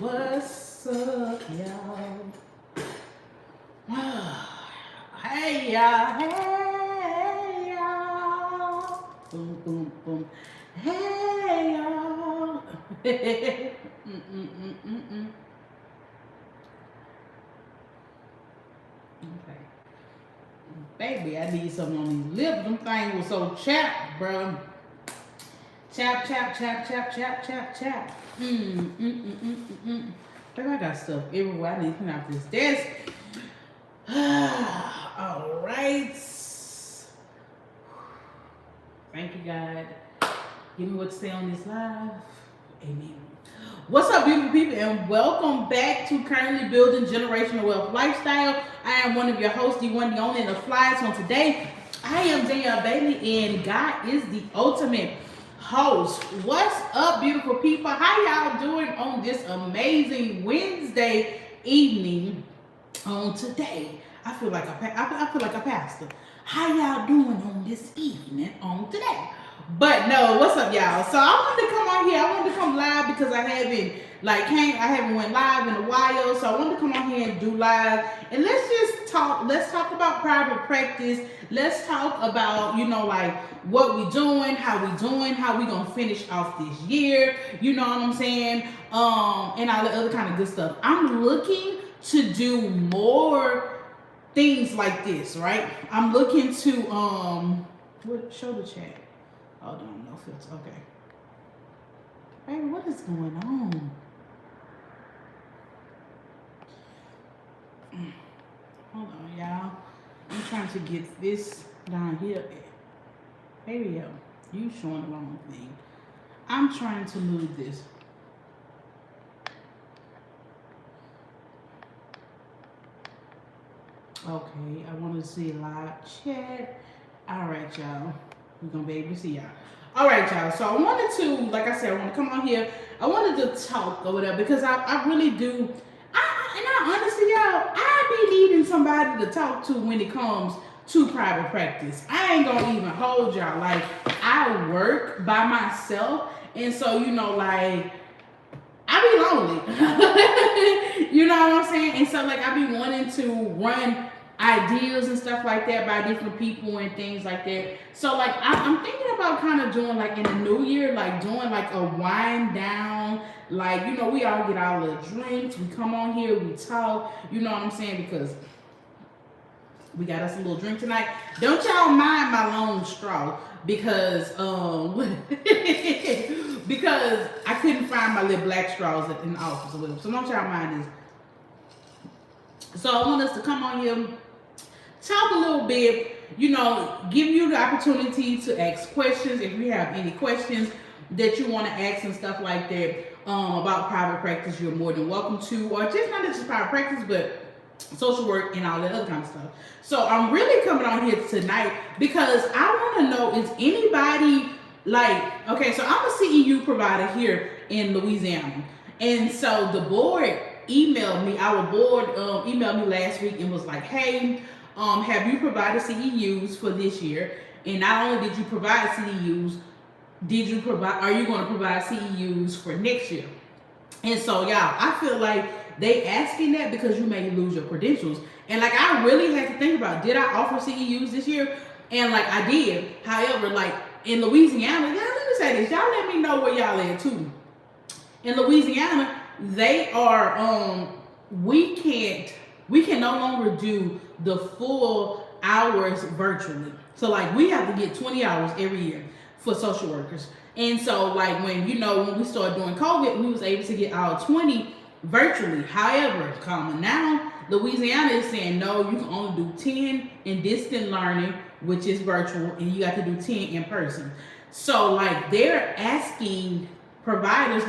What's up, y'all? Hey, y'all. Hey, y'all. Boom, boom, boom. Hey, y'all. Okay. Baby, I need something on these lips. Them things were so chapped, bro. Chap, chap, chap, chap, chap, chap, chap. Baby, I got stuff everywhere. I need to clean out this desk. All right. Thank you, God. Give me what to say on this live. Amen. What's up, beautiful people, and welcome back to Currently Building Generational Wealth Lifestyle. I am one of your hosts, the one, the only, and the fly. So today, I am Danielle Bailey, and God is the ultimate host. What's up, beautiful people? How y'all doing on this amazing Wednesday evening? On today, I feel like a pastor. How y'all doing on this evening on today? But no, what's up, y'all? So I wanted to come on here. I wanted to come live because I haven't went live in a while. So I wanted to come on here and do live, and let's just talk. Let's talk about private practice. Let's talk about, like what we doing, how we gonna finish off this year. You know what I'm saying? And all the other kind of good stuff. I'm looking to do more things like this, right? I'm looking to show the chat. Hold on, no filter. Okay. Baby, what is going on? Hold on, y'all. I'm trying to get this down here. Baby, yo, you showing the wrong thing. I'm trying to move this. Okay, I want to see live chat. All right, y'all. We're going to be able to see y'all. All right, y'all. So I wanted to, like I said, I want to come on here. I wanted to talk over there because I really do. Honestly, y'all, I be needing somebody to talk to when it comes to private practice. I ain't going to even hold y'all. Like, I work by myself. And so, I be lonely. You know what I'm saying? And so, I be wanting to run ideas and stuff like that by different people and things like that. So, I'm thinking about kind of doing, in the new year, doing, a wind down. We all get our little drinks. We come on here, we talk. You know what I'm saying? Because we got us a little drink tonight. Don't y'all mind my long straw because because I couldn't find my little black straws in the office or whatever. So don't y'all mind this. So I want us to come on here, talk a little bit, give you the opportunity to ask questions. If you have any questions that you want to ask and stuff like that about private practice, you're more than welcome to, or just not just private practice, but social work and all that other kind of stuff. So I'm really coming on here tonight because I want to know, is anybody okay, so I'm a CEU provider here in Louisiana. And so the board emailed me, our board emailed me last week and was like, hey, have you provided CEUs for this year? And not only did you provide CEUs, are you going to provide CEUs for next year? And so, y'all, I feel like they asking that because you may lose your credentials. And I really had to think about, did I offer CEUs this year? And I did. However, in Louisiana, let me say this. Y'all let me know where y'all at too. In Louisiana, they are we can no longer do the full hours virtually. So we have to get 20 hours every year for social workers. And so when we started doing COVID, we was able to get our 20 virtually. However, now Louisiana is saying no, you can only do 10 in distant learning, which is virtual, and you got to do 10 in person. So they're asking providers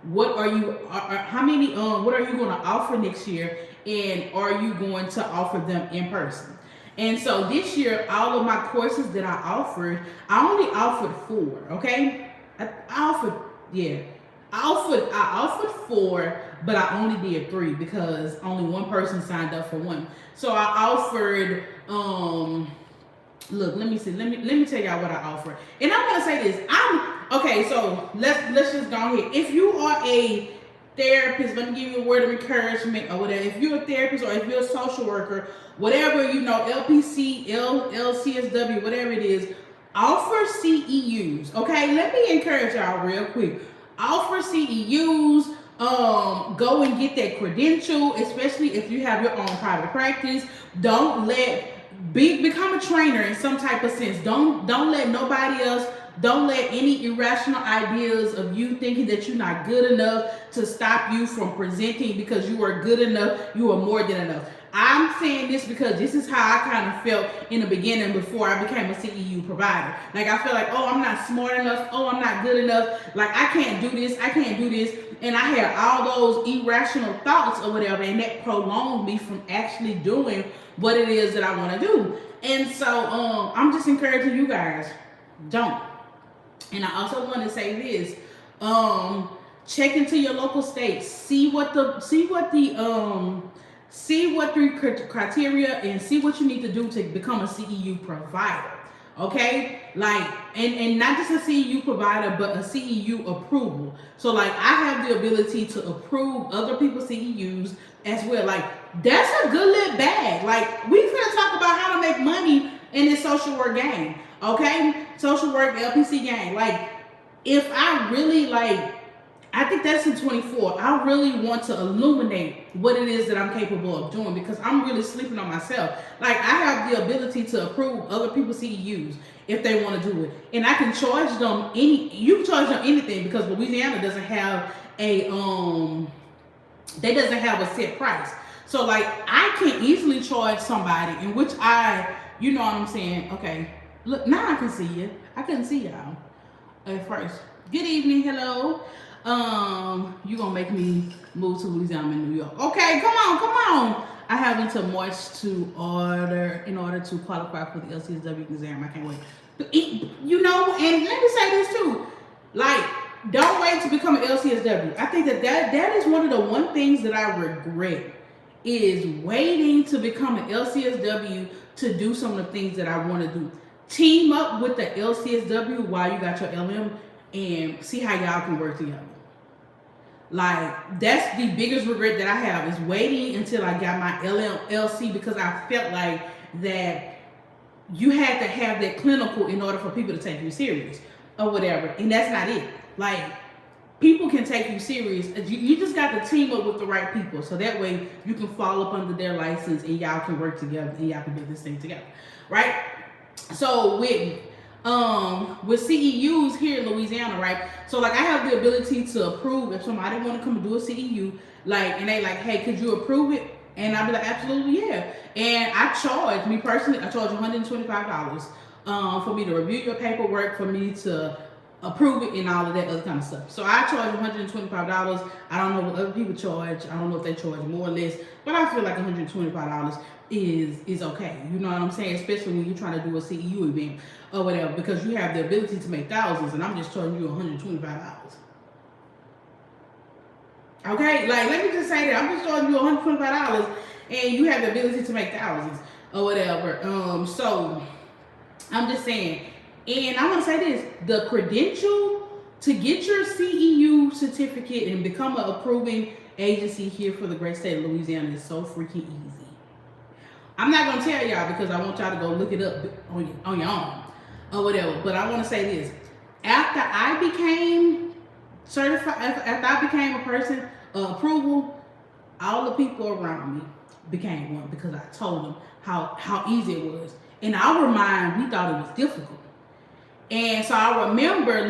what are you what are you going to offer next year, and are you going to offer them in person? And so this year, all of my courses that I only offered 4. Okay, I offered 4, but I only did 3 because only one person signed up for one. So I offered look, let me tell y'all what I offer. And I'm gonna say this. Okay, so let's just go ahead. If you are a therapist, let me give you a word of encouragement or whatever. If you're a therapist or if you're a social worker, whatever, LPC, LCSW, whatever it is, offer CEUs. Okay, let me encourage y'all real quick. Offer CEUs. Go and get that credential, especially if you have your own private practice. Don't become a trainer in some type of sense. Don't let nobody else. Don't let any irrational ideas of you thinking that you're not good enough to stop you from presenting, because you are good enough. You are more than enough. I'm saying this because this is how I kind of felt in the beginning before I became a CEU provider. Like, I felt like, oh, I'm not smart enough. Oh, I'm not good enough. Like, I can't do this. I can't do this. And I had all those irrational thoughts or whatever, and that prolonged me from actually doing what it is that I want to do. And so I'm just encouraging you guys, don't. And I also want to say this, check into your local state, see what the criteria and see what you need to do to become a CEU provider. Okay, like, and not just a CEU provider, but a CEU approval. So like, I have the ability to approve other people's CEUs as well. Like, that's a good little bag. Like, we finna talk about how to make money in this social work game. Okay, social work LPC game. Like, if I really I think that's in 24. I really want to illuminate what it is that I'm capable of doing, because I'm really sleeping on myself. Like, I have the ability to approve other people's CEUs if they want to do it. And I can charge them you can charge them anything, because Louisiana doesn't have a set price. So like, I can easily charge somebody, in which you know what I'm saying? Okay, look, now I can see you. I couldn't see y'all at first. Good evening, hello. You gonna make me move to Louisiana and New York. Okay, come on. I have until March in order to qualify for the LCSW exam. I can't wait. And let me say this too. Like, don't wait to become an LCSW. I think that is one of the one things that I regret, is waiting to become an LCSW to do some of the things that I want to do. Team up with the LCSW while you got your LM and see how y'all can work together. Like, that's the biggest regret that I have, is waiting until I got my LC, because I felt like that you had to have that clinical in order for people to take you serious or whatever. And that's not it. Like, people can take you serious. You just got to team up with the right people, so that way you can fall up under their license and y'all can work together and y'all can do this thing together, right? So with CEUs here in Louisiana, right? So like, I have the ability to approve if somebody want to come and do a CEU, like, and they like, hey, could you approve it? And I'll be like, absolutely, yeah. And I charge $125 for me to review your paperwork, for me to approve it, and all of that other kind of stuff. So I charge $125. I don't know what other people charge. I don't know if they charge more or less, but I feel like $125 is okay. You know what I'm saying? Especially when you're trying to do a CEU event or whatever, because you have the ability to make thousands, and I'm just charging you $125. Okay, like, let me just say that I'm just charging you $125, and you have the ability to make thousands or whatever. So I'm just saying. And I want to say this, the credential to get your CEU certificate and become an approving agency here for the great state of Louisiana is so freaking easy. I'm not going to tell y'all, because I want y'all to go look it up on your own or whatever. But I want to say this. After I became certified, after I became a person of approval, all the people around me became one, because I told them how easy it was. In our mind, we thought it was difficult. And so I remember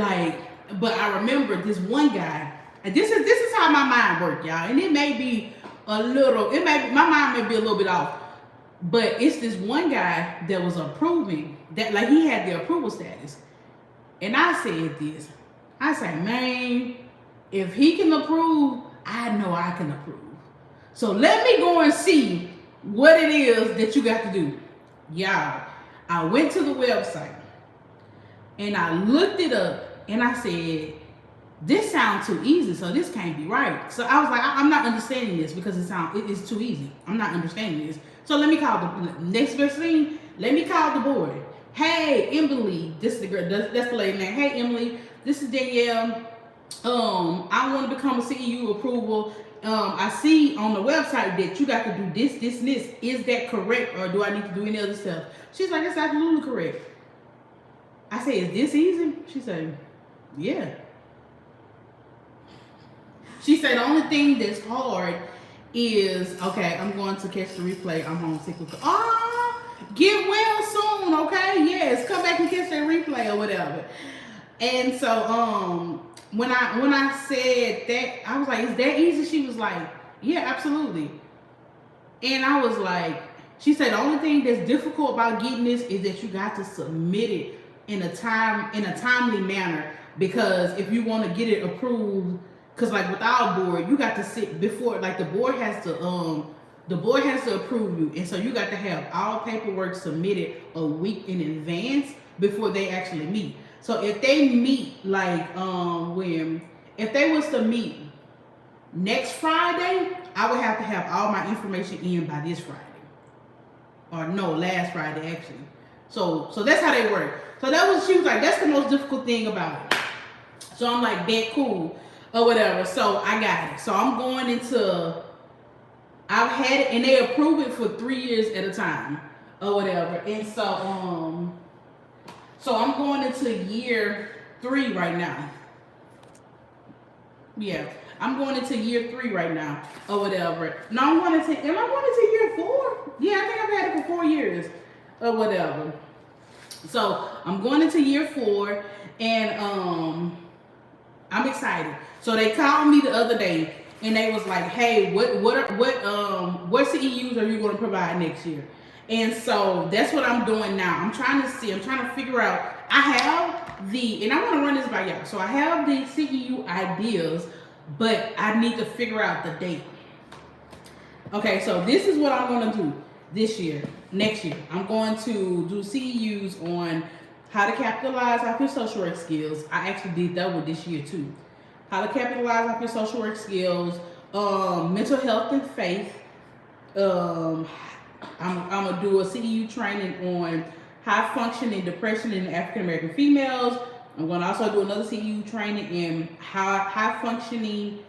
this one guy, and this is how my mind worked, y'all. And it may be my mind may be a little bit off, but it's this one guy that was approving, that like, he had the approval status. And I said, man, if he can approve, I know I can approve. So let me go and see what it is that you got to do. Y'all, I went to the website, and I looked it up, and I said, this sounds too easy, so this can't be right. So I was like, I'm not understanding this, because it's too easy. I'm not understanding this. So let me call the next best thing. Let me call the board. Hey, Emily, this is the girl, that's the lady name. Hey, Emily, this is Danielle. I want to become a CEU approval. I see on the website that you got to do this, this, and this. Is that correct, or do I need to do any other stuff? She's like, it's absolutely correct. I say, is this easy? She said, yeah. She said the only thing that's hard is, okay, I'm going to catch the replay. I'm homesick. Get well soon, okay? Yes, come back and catch that replay or whatever. And so when I said that, I was like, is that easy? She was like, yeah, absolutely. And I was like, she said the only thing that's difficult about getting this is that you got to submit it in a timely manner, because if you want to get it approved, because like with our board, you got to sit before, like the board has to approve you, and so you got to have all paperwork submitted a week in advance before they actually meet. So if they meet like if they was to meet next Friday, I would have to have all my information in by this Friday, or no, last Friday actually. So that's how they work. So she was like, that's the most difficult thing about it. So I'm like, that cool or whatever. So I got it. So I'm going into, I've had it, and they approve it for 3 years at a time or whatever. And so I'm going into year 3 right now. Yeah, I'm going into year 3 right now or whatever. No, am I going into year 4? Yeah, I think I've had it for 4 years or whatever. So I'm going into year 4, and I'm excited. So they called me the other day, and they was like, hey, what CEUs are you going to provide next year? And so that's what I'm doing now. I'm trying to figure out, I have and I want to run this by y'all. So I have the CEU ideas, but I need to figure out the date. Okay, so this is what I'm going to do next year. I'm going to do CEUs on how to capitalize off your social work skills. I actually did that with this year too. How to capitalize off your social work skills, mental health and faith. I'm gonna do a CEU training on high functioning depression in African American females. I'm gonna also do another CEU training in high functioning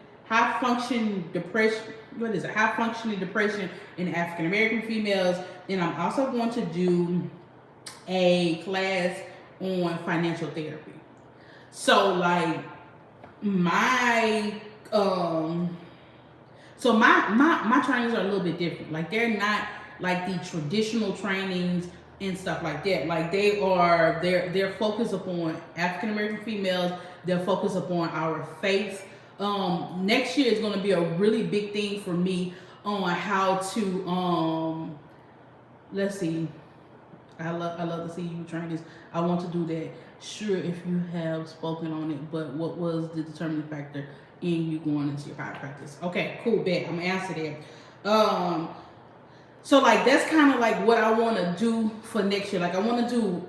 depression. What is it? High functioning depression in African American females. And I'm also going to do a class on financial therapy. So like my trainings are a little bit different. Like they're not like the traditional trainings and stuff like that. Like they're focused upon African American females. They're focused upon our faith. Next year is going to be a really big thing for me on how to let's see. I love the CEU trainings. I want to do that. Sure, if you have spoken on it, but what was the determining factor in you going into your private practice? Okay, cool, bet. I'm gonna answer that. So like that's kind of like what I want to do for next year. Like I want to do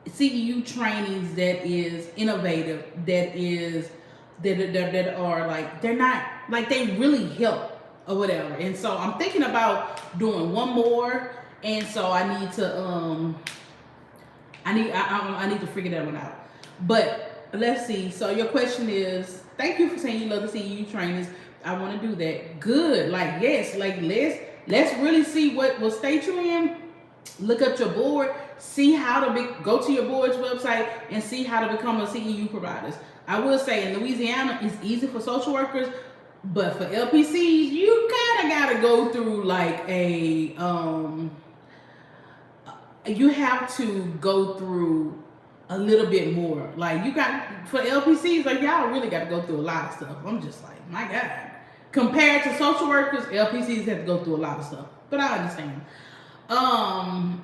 CEU trainings that is innovative, that are like, they're not like, they really help or whatever. And so I'm thinking about doing one more, and so I need to I need to figure that one out. But let's see. So your question is, thank you for saying you love the CEU trainings. I want to do that. Good. Like yes. Like let's really see what state you're in. Look up your board. See how to go to your board's website and see how to become a CEU provider. I will say in Louisiana, it's easy for social workers, but for LPCs, you kind of got to go through like you have to go through a little bit more. Like for LPCs, like y'all really got to go through a lot of stuff. I'm just like, my God. Compared to social workers, LPCs have to go through a lot of stuff, but I understand.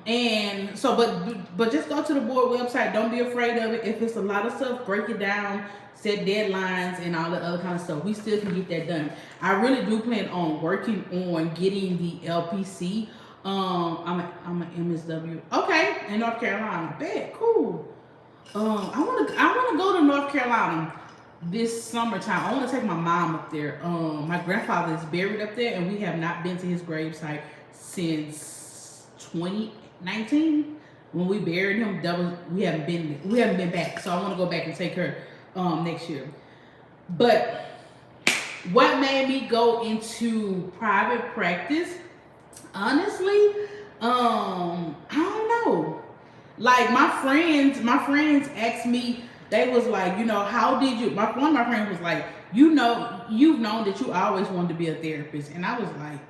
And so, but just go to the board website. Don't be afraid of it. If it's a lot of stuff, break it down, set deadlines and all the other kind of stuff. We still can get that done. I really do plan on working on getting the LPC. I'm an MSW. Okay, in North Carolina. Bet, cool. I wanna go to North Carolina this summertime. I want to take my mom up there. My grandfather is buried up there, and we have not been to his gravesite since 2019 when we buried him. We haven't been back. So I want to go back and take her next year. But what made me go into private practice, honestly, I don't know. Like my friends asked me, they was like, how did you, one of my friends was like, you've known that you always wanted to be a therapist. And I was like,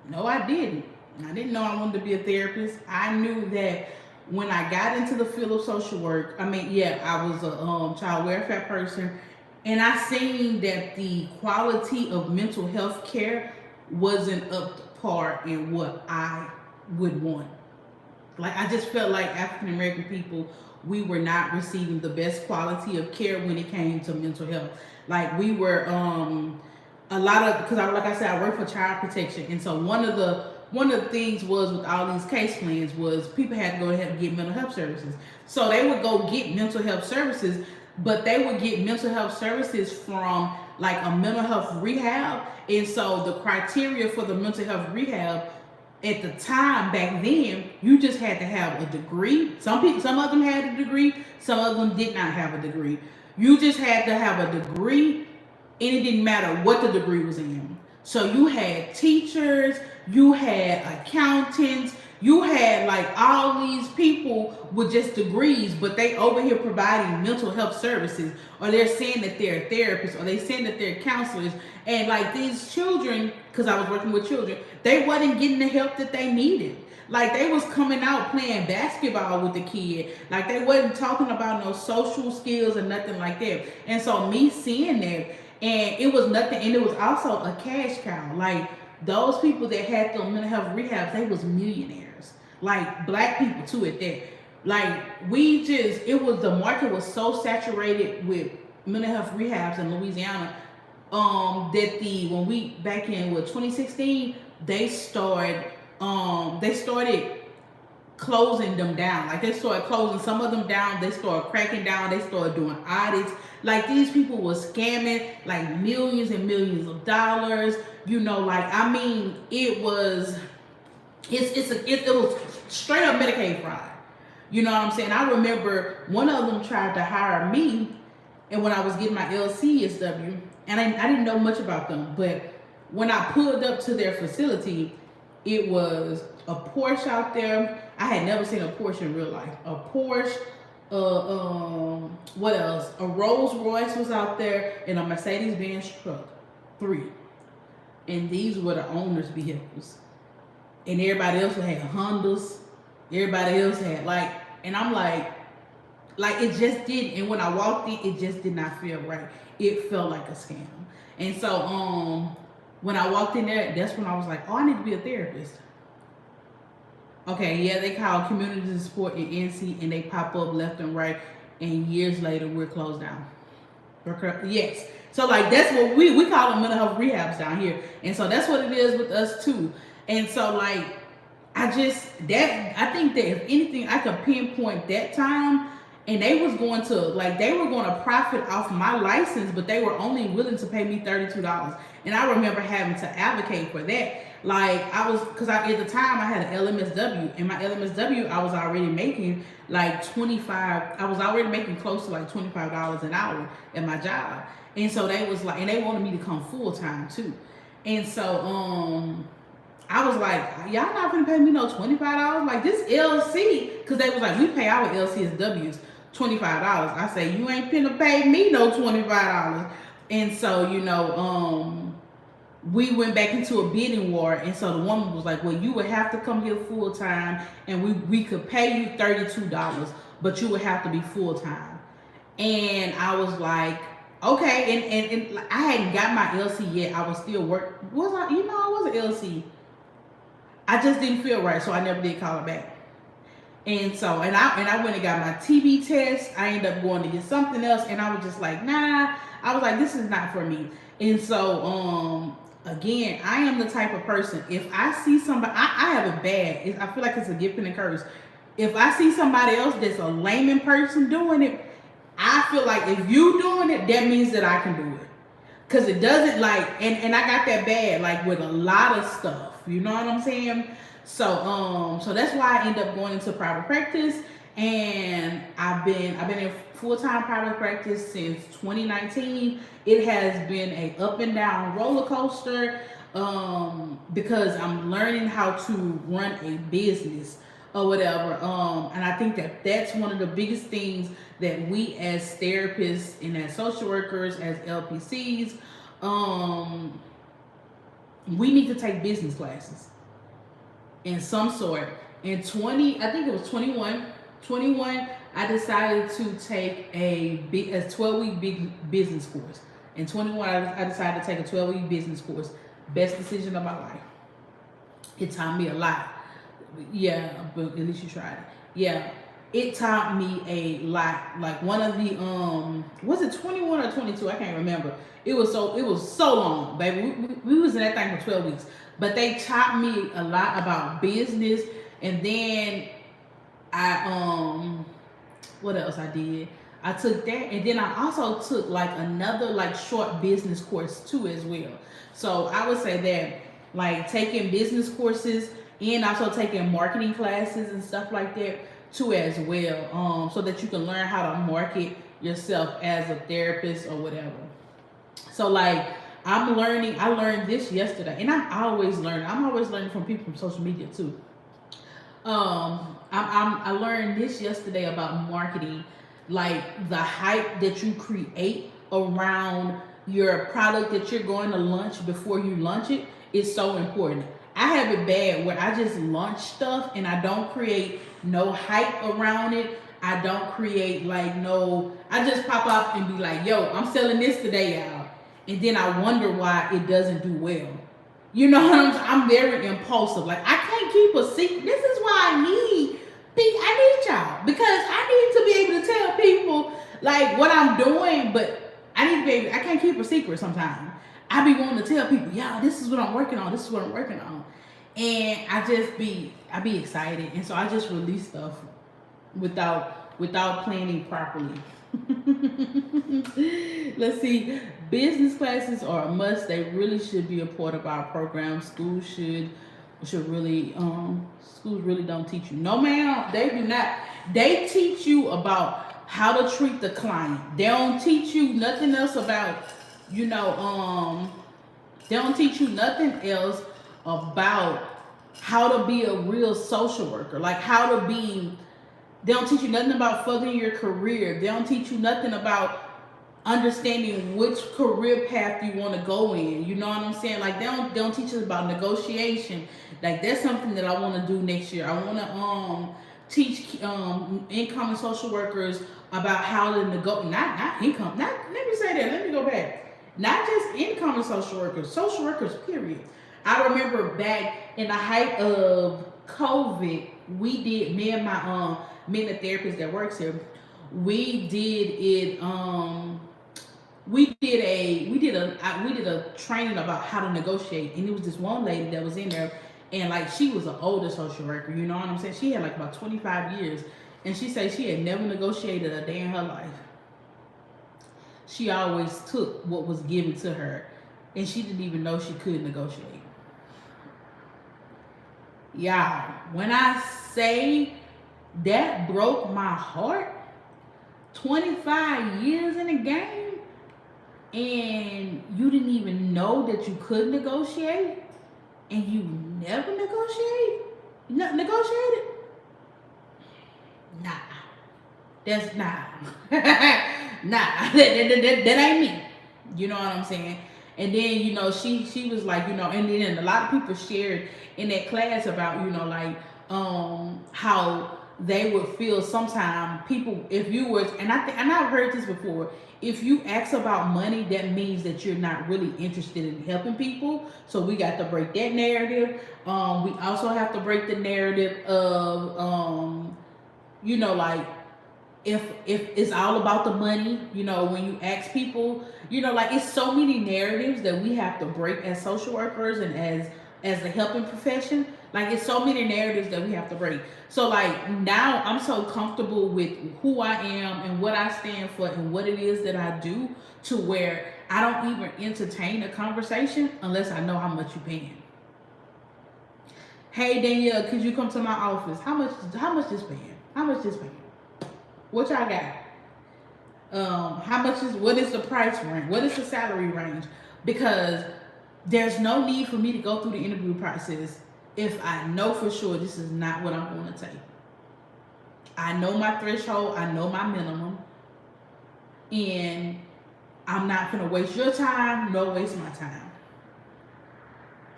no, I didn't. I didn't know I wanted to be a therapist. I knew that when I got into the field of social work, I mean, yeah, I was a child welfare person, and I seen that the quality of mental health care wasn't up to par in what I would want. Like, I just felt like African American people, we were not receiving the best quality of care when it came to mental health. Like, we were a lot of, because I, like I said, I work for child protection, and so one of the things was with all these case plans was people had to go ahead and get mental health services. So they would go get mental health services, but they would get mental health services from like a mental health rehab. And so the criteria for the mental health rehab at the time back then, you just had to have a degree. Some of them had a degree, some of them did not have a degree. You just had to have a degree, and it didn't matter what the degree was in. So you had teachers, you had accountants, you had like all these people with just degrees, but they over here providing mental health services, or they're saying that they're therapists, or they saying that they're counselors. And like these children, because I was working with children, they wasn't getting the help that they needed. Like, they was coming out playing basketball with the kid. Like, they wasn't talking about no social skills or nothing like that. And so me seeing that, and it was nothing, and it was also a cash cow. Like, those people that had the mental health rehabs, they was millionaires. Like, black people too at that. Like, the market was so saturated with mental health rehabs in Louisiana, that when we back in 2016, they started closing them down. Like, they started closing some of them down, they started cracking down, they started doing audits. Like, these people were scamming like millions and millions of dollars. Like, I mean, it was straight up Medicaid fraud. You know what I'm saying? I remember one of them tried to hire me, and when I was getting my LCSW, and I didn't know much about them, but when I pulled up to their facility, it was a Porsche out there. I had never seen a Porsche in real life. A Porsche, what else? A Rolls Royce was out there, and a Mercedes-Benz truck. 3. And these were the owner's vehicles. And everybody else had Hondas. Everybody else had and I'm like it just didn't. And when I walked in, it just did not feel right. It felt like a scam. And so when I walked in there, that's when I was like, oh, I need to be a therapist. Okay, yeah, they call community support in NC, and they pop up left and right, and years later we're closed down. Yes. So that's what we call them, mental health rehabs down here. And so that's what it is with us too. And so I think that if anything, I could pinpoint that time, and they was going to they were going to profit off my license, but they were only willing to pay me $32. And I remember having to advocate for that. At the time I had an LMSW, and my LMSW, I was already making I was already making close to $25 an hour at my job. And so they was and they wanted me to come full time too. And so I was like, y'all not gonna pay me no $25? Like, this LC, because they was like, we pay our LCSWs $25. I say, you ain't finna pay me no $25. And so, we went back into a bidding war. And so the woman was like, well, you would have to come here full time, and we could pay you $32, but you would have to be full time. And I was like, okay. And I hadn't got my LC yet. I was still I was an LC. I just didn't feel right, so I never did call it back. And so, and I went and got my TB test. I ended up going to get something else, and I was just like, nah. I was like, this is not for me. And so, again, I am the type of person, if I see somebody, I have a bad, I feel like it's a gift and a curse. If I see somebody else that's a layman person doing it, I feel like if you doing it, that means that I can do it. Because it doesn't and I got that bad, with a lot of stuff. You know what I'm saying? So so that's why I end up going into private practice, and I've been in full-time private practice since 2019. It has been a up and down roller coaster, because I'm learning how to run a business or whatever. And I think that that's one of the biggest things that we as therapists and as social workers, as LPCs, we need to take business classes in some sort. In 20, I think it was 21, I decided to take a 12-week big business course. In 21, I decided to take a 12-week business course. Best decision of my life. It taught me a lot. Yeah, but at least you tried it. Yeah, it taught me a lot. Like one of the was it 21 or 22? I can't remember. It was so long, baby. We was in that thing for 12 weeks. But they taught me a lot about business, and then I what else I did? I took that, and then I also took like another like short business course too as well. So I would say that like taking business courses and also taking marketing classes and stuff like that too as well, so that you can learn how to market yourself as a therapist or whatever. So like I learned this yesterday, and I'm always learning from people from social media too. I learned this yesterday about marketing, like the hype that you create around your product that you're going to launch before you launch it is so important. I have it bad where I just launch stuff and I don't create no hype around it. I don't create like no, I just pop up and be like, yo, I'm selling this today, y'all. And then I wonder why it doesn't do well. You know what I'm very impulsive. Like I can't keep a secret. This is why I need y'all, because I need to be able to tell people like what I'm doing, but I need to be able, I can't keep a secret sometimes. I be wanting to tell people, yeah, this is what I'm working on. This is what I'm working on. And I be excited. And so I just release stuff without planning properly. Let's see. Business classes are a must. They really should be a part of our program. Schools should really schools really don't teach you. No ma'am, they do not. They teach you about how to treat the client. They don't teach you nothing else about, they don't teach you nothing else about how to be a real social worker. Like how to be, they don't teach you nothing about furthering your career. They don't teach you nothing about understanding which career path you want to go in. You know what I'm saying? Like they don't teach us about negotiation. Like that's something that I want to do next year. I want to teach incoming social workers about how to negotiate. Not income. Not, let me say that. Let me go back. Not just incoming social workers, period. I remember back in the height of COVID, we did, me and the therapist that works here, we did it, we did a training about how to negotiate, and it was this one lady that was in there, and like she was an older social worker, you know what I'm saying? She had like about 25 years, and she said she had never negotiated a day in her life. She always took what was given to her, and she didn't even know she could negotiate. Y'all, when I say that broke my heart, 25 years in the game, and you didn't even know that you could negotiate, and you never negotiated? Nah. That's nah. Nah. That ain't me. You know what I'm saying? And then, she was like, and then a lot of people shared in that class about, like, how they would feel sometimes people, if you were, and I've heard this before, if you ask about money, that means that you're not really interested in helping people. So we got to break that narrative. We also have to break the narrative of, like, if it's all about the money, when you ask people, like it's so many narratives that we have to break as social workers and as the helping profession. Like it's so many narratives that we have to break. So like now I'm so comfortable with who I am and what I stand for and what it is that I do, to where I don't even entertain a conversation unless I know how much you're paying. Hey Danielle, could you come to my office? How much this paying? How much this paying? What y'all got? what is the price range? What is the salary range? Because there's no need for me to go through the interview process if I know for sure this is not what I'm going to take. I know my threshold, I know my minimum, and I'm not going to waste your time, no waste my time.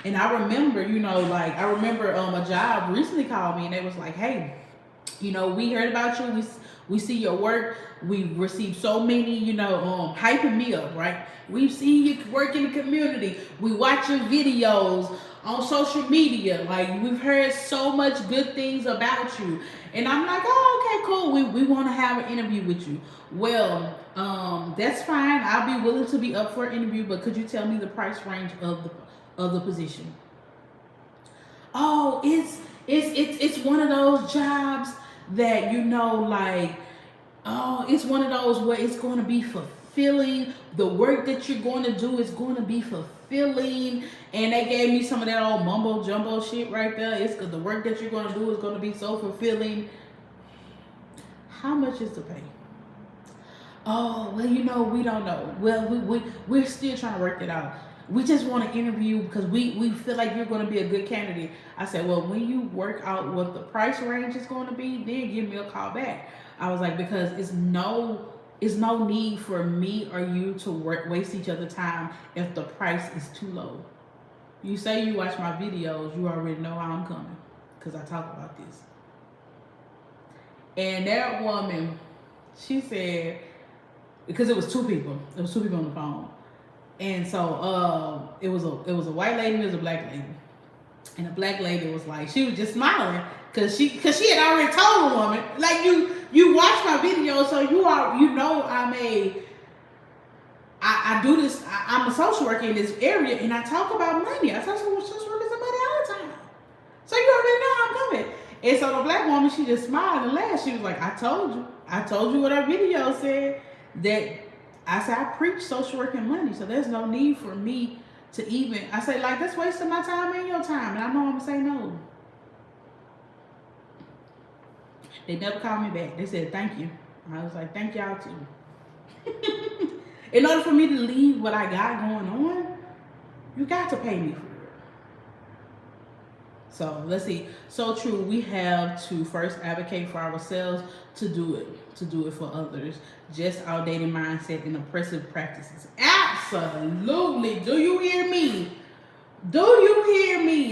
And I remember, a job recently called me and they was like, hey, we heard about you. We see your work. We received so many, hyping me up, right? We've seen you work in the community. We watch your videos on social media. Like, we've heard so much good things about you. And I'm like, oh, okay, cool. We want to have an interview with you. Well, that's fine. I'll be willing to be up for an interview, but could you tell me the price range of the position? Oh, it's one of those jobs that it's one of those where it's going to be fulfilling. The work that you're going to do is going to be fulfilling. And they gave me some of that old mumbo jumbo shit right there. It's because the work that you're going to do is going to be so fulfilling. How much is the pay? Oh, well, we don't know. Well, we're still trying to work it out. We just want to interview because we feel like you're going to be a good candidate. I said, well, when you work out what the price range is going to be, then give me a call back. I was like, because it's no need for me or you to waste each other's time if the price is too low. You say you watch my videos, you already know how I'm coming because I talk about this. And that woman, she said, because it was two people on the phone. And so it was a white lady and it was a black lady. And the black lady was like, she was just smiling because she had already told the woman, like, you watch my video, so I do this. I'm a social worker in this area, and I talk about money. I talk about social workers about money all the time. So you already know how I'm coming. And so the black woman, she just smiled and laughed. She was like, I told you what our video said. That I said, I preach social work and money, so there's no need for me to even, I say, like, that's wasting my time and your time, and I know I'm gonna say no. They never called me back. They said, thank you. I was like, thank y'all too. In order for me to leave what I got going on, you got to pay me for it. So let's see. So true. We have to first advocate for ourselves to do it for others. Just outdated mindset and oppressive practices. Absolutely. Do you hear me?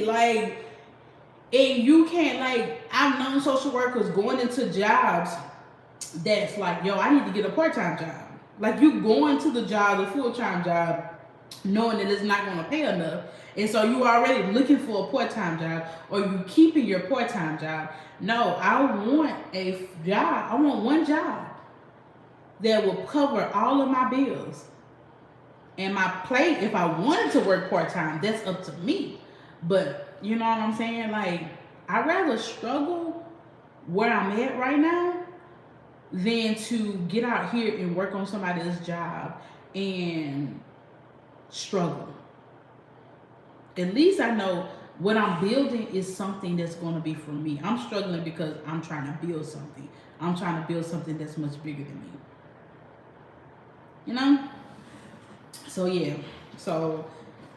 Like, and you can't, like, I've known social workers going into jobs that's like, yo, I need to get a part-time job. Like, you going to the job, the full-time job, knowing that it's not going to pay enough. And so you already looking for a part-time job, or you keeping your part-time job. No, I want a job. I want one job that will cover all of my bills. And my plate, if I wanted to work part-time, that's up to me. But you know what I'm saying? Like, I'd rather struggle where I'm at right now than to get out here and work on somebody else's job and struggle. At least I know what I'm building is something that's going to be for me. I'm struggling because I'm trying to build something. I'm trying to build something that's much bigger than me. You know? So yeah. So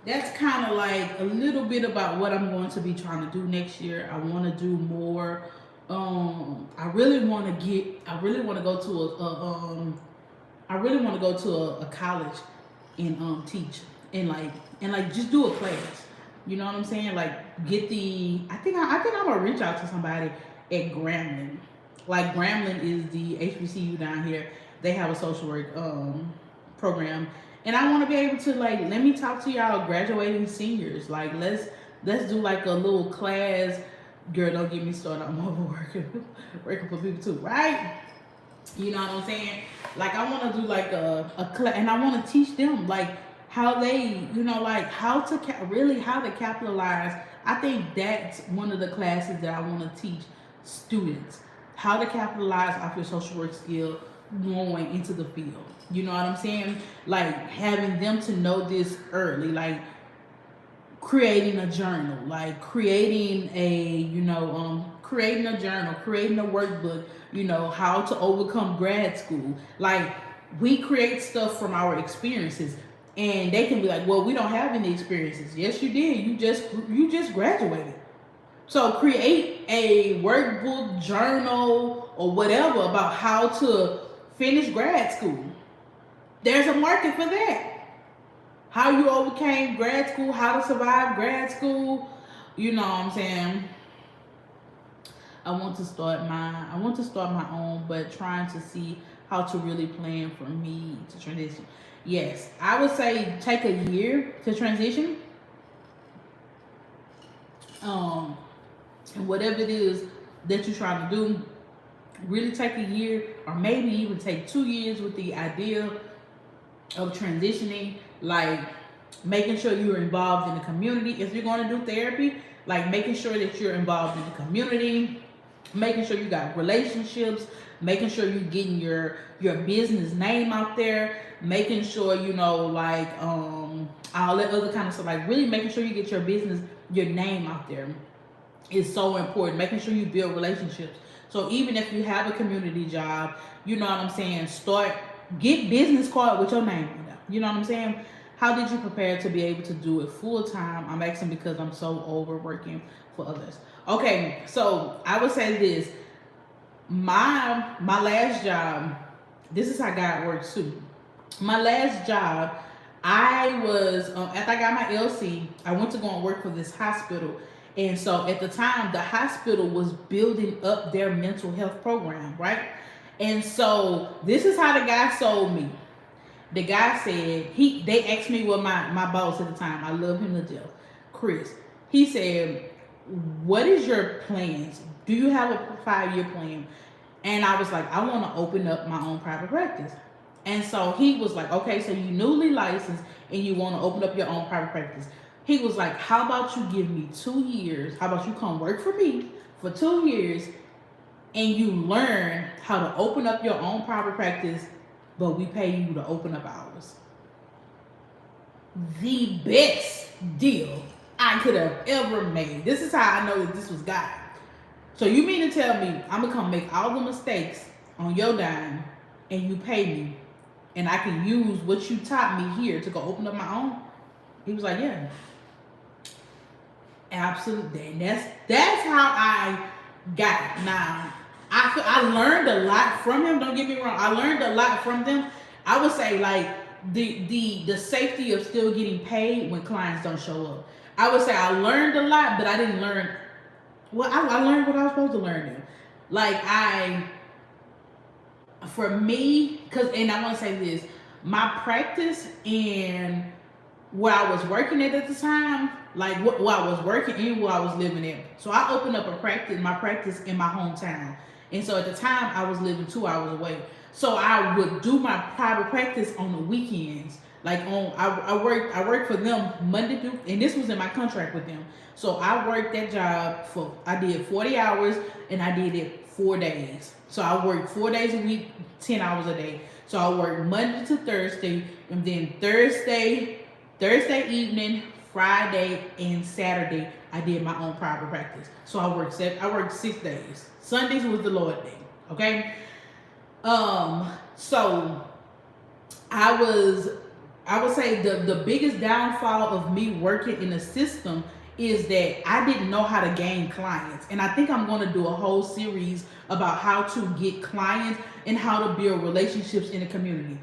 that's kind of like a little bit about what I'm going to be trying to do next year. I want to do more. I really want to go to a college and teach and just do a class. You know what I'm saying? Like, I think I'm gonna reach out to somebody at Grambling. Like, Grambling is the HBCU down here. They have a social work program. And I want to be able to, like, let me talk to y'all graduating seniors. Like, let's do like a little class. Girl, don't get me started. I'm overworking, working for people too, right? You know what I'm saying? Like, I want to do like a class, and I want to teach them like how they, like how to capitalize. I think that's one of the classes that I want to teach students, how to capitalize off your social work skill going into the field. You know what I'm saying? Like, having them to know this early, like creating a journal, like creating a journal, creating a workbook, how to overcome grad school. Like, we create stuff from our experiences, and they can be like, well, we don't have any experiences. Yes, you did. You just graduated. So create a workbook, journal, or whatever about how to finish grad school. There's a market for that. How you overcame grad school, how to survive grad school. You know what I'm saying? I want to start my own, but trying to see how to really plan for me to transition. Yes, I would say take a year to transition. Um, and whatever it is that you're trying to do, really take a year, or maybe even take 2 years with the idea of transitioning, like making sure you're involved in the community. If you're going to do therapy, like making sure that you're involved in the community, making sure you got relationships, making sure you're getting your business name out there, making sure like all that other kind of stuff, like really making sure you get your name out there is so important. Making sure you build relationships. So even if you have a community job, you know what I'm saying, get business card with your name on it. You know what I'm saying? How did you prepare to be able to do it full time? I'm asking because I'm so overworking for others. Okay, so I would say this. My last job, this is how God works too. My last job, I was after I got my LC, I went to go and work for this hospital. And so at the time, the hospital was building up their mental health program, right? And so this is how the guy sold me. The guy said, they asked me what my boss at the time, I love him to death, Chris. He said, what is your plans? Do you have a 5-year plan? And I was like, I want to open up my own private practice. And so he was like, okay, so you newly licensed and you want to open up your own private practice. He was like, how about you give me 2 years? How about you come work for me for 2 years and you learn how to open up your own private practice, but we pay you to open up ours. The best deal I could have ever made. This is how I know that this was God. So you mean to tell me I'm gonna come make all the mistakes on your dime and you pay me and I can use what you taught me here to go open up my own? He was like, yeah. Absolutely. And that's how I got it. Now, I learned a lot from him. Don't get me wrong. I learned a lot from them. I would say like the safety of still getting paid when clients don't show up. I would say I learned a lot, but I didn't learn. Well, I learned what I was supposed to learn then. Like for me, and I want to say this, my practice and where I was working at the time, like where I was working and where I was living at. So I opened up my practice in my hometown. And so at the time I was living 2 hours away. So I would do my private practice on the weekends. Like I worked for them Monday through, and this was in my contract with them. So I worked that job I did 40 hours and I did it 4 days. So I worked 4 days a week, 10 hours a day. So I worked Monday to Thursday, and then Thursday evening, Friday, and Saturday, I did my own private practice. So I worked 6 days. Sundays was the Lord day. Okay. So I would say the biggest downfall of me working in the system is that I didn't know how to gain clients. And I think I'm going to do a whole series about how to get clients and how to build relationships in the community.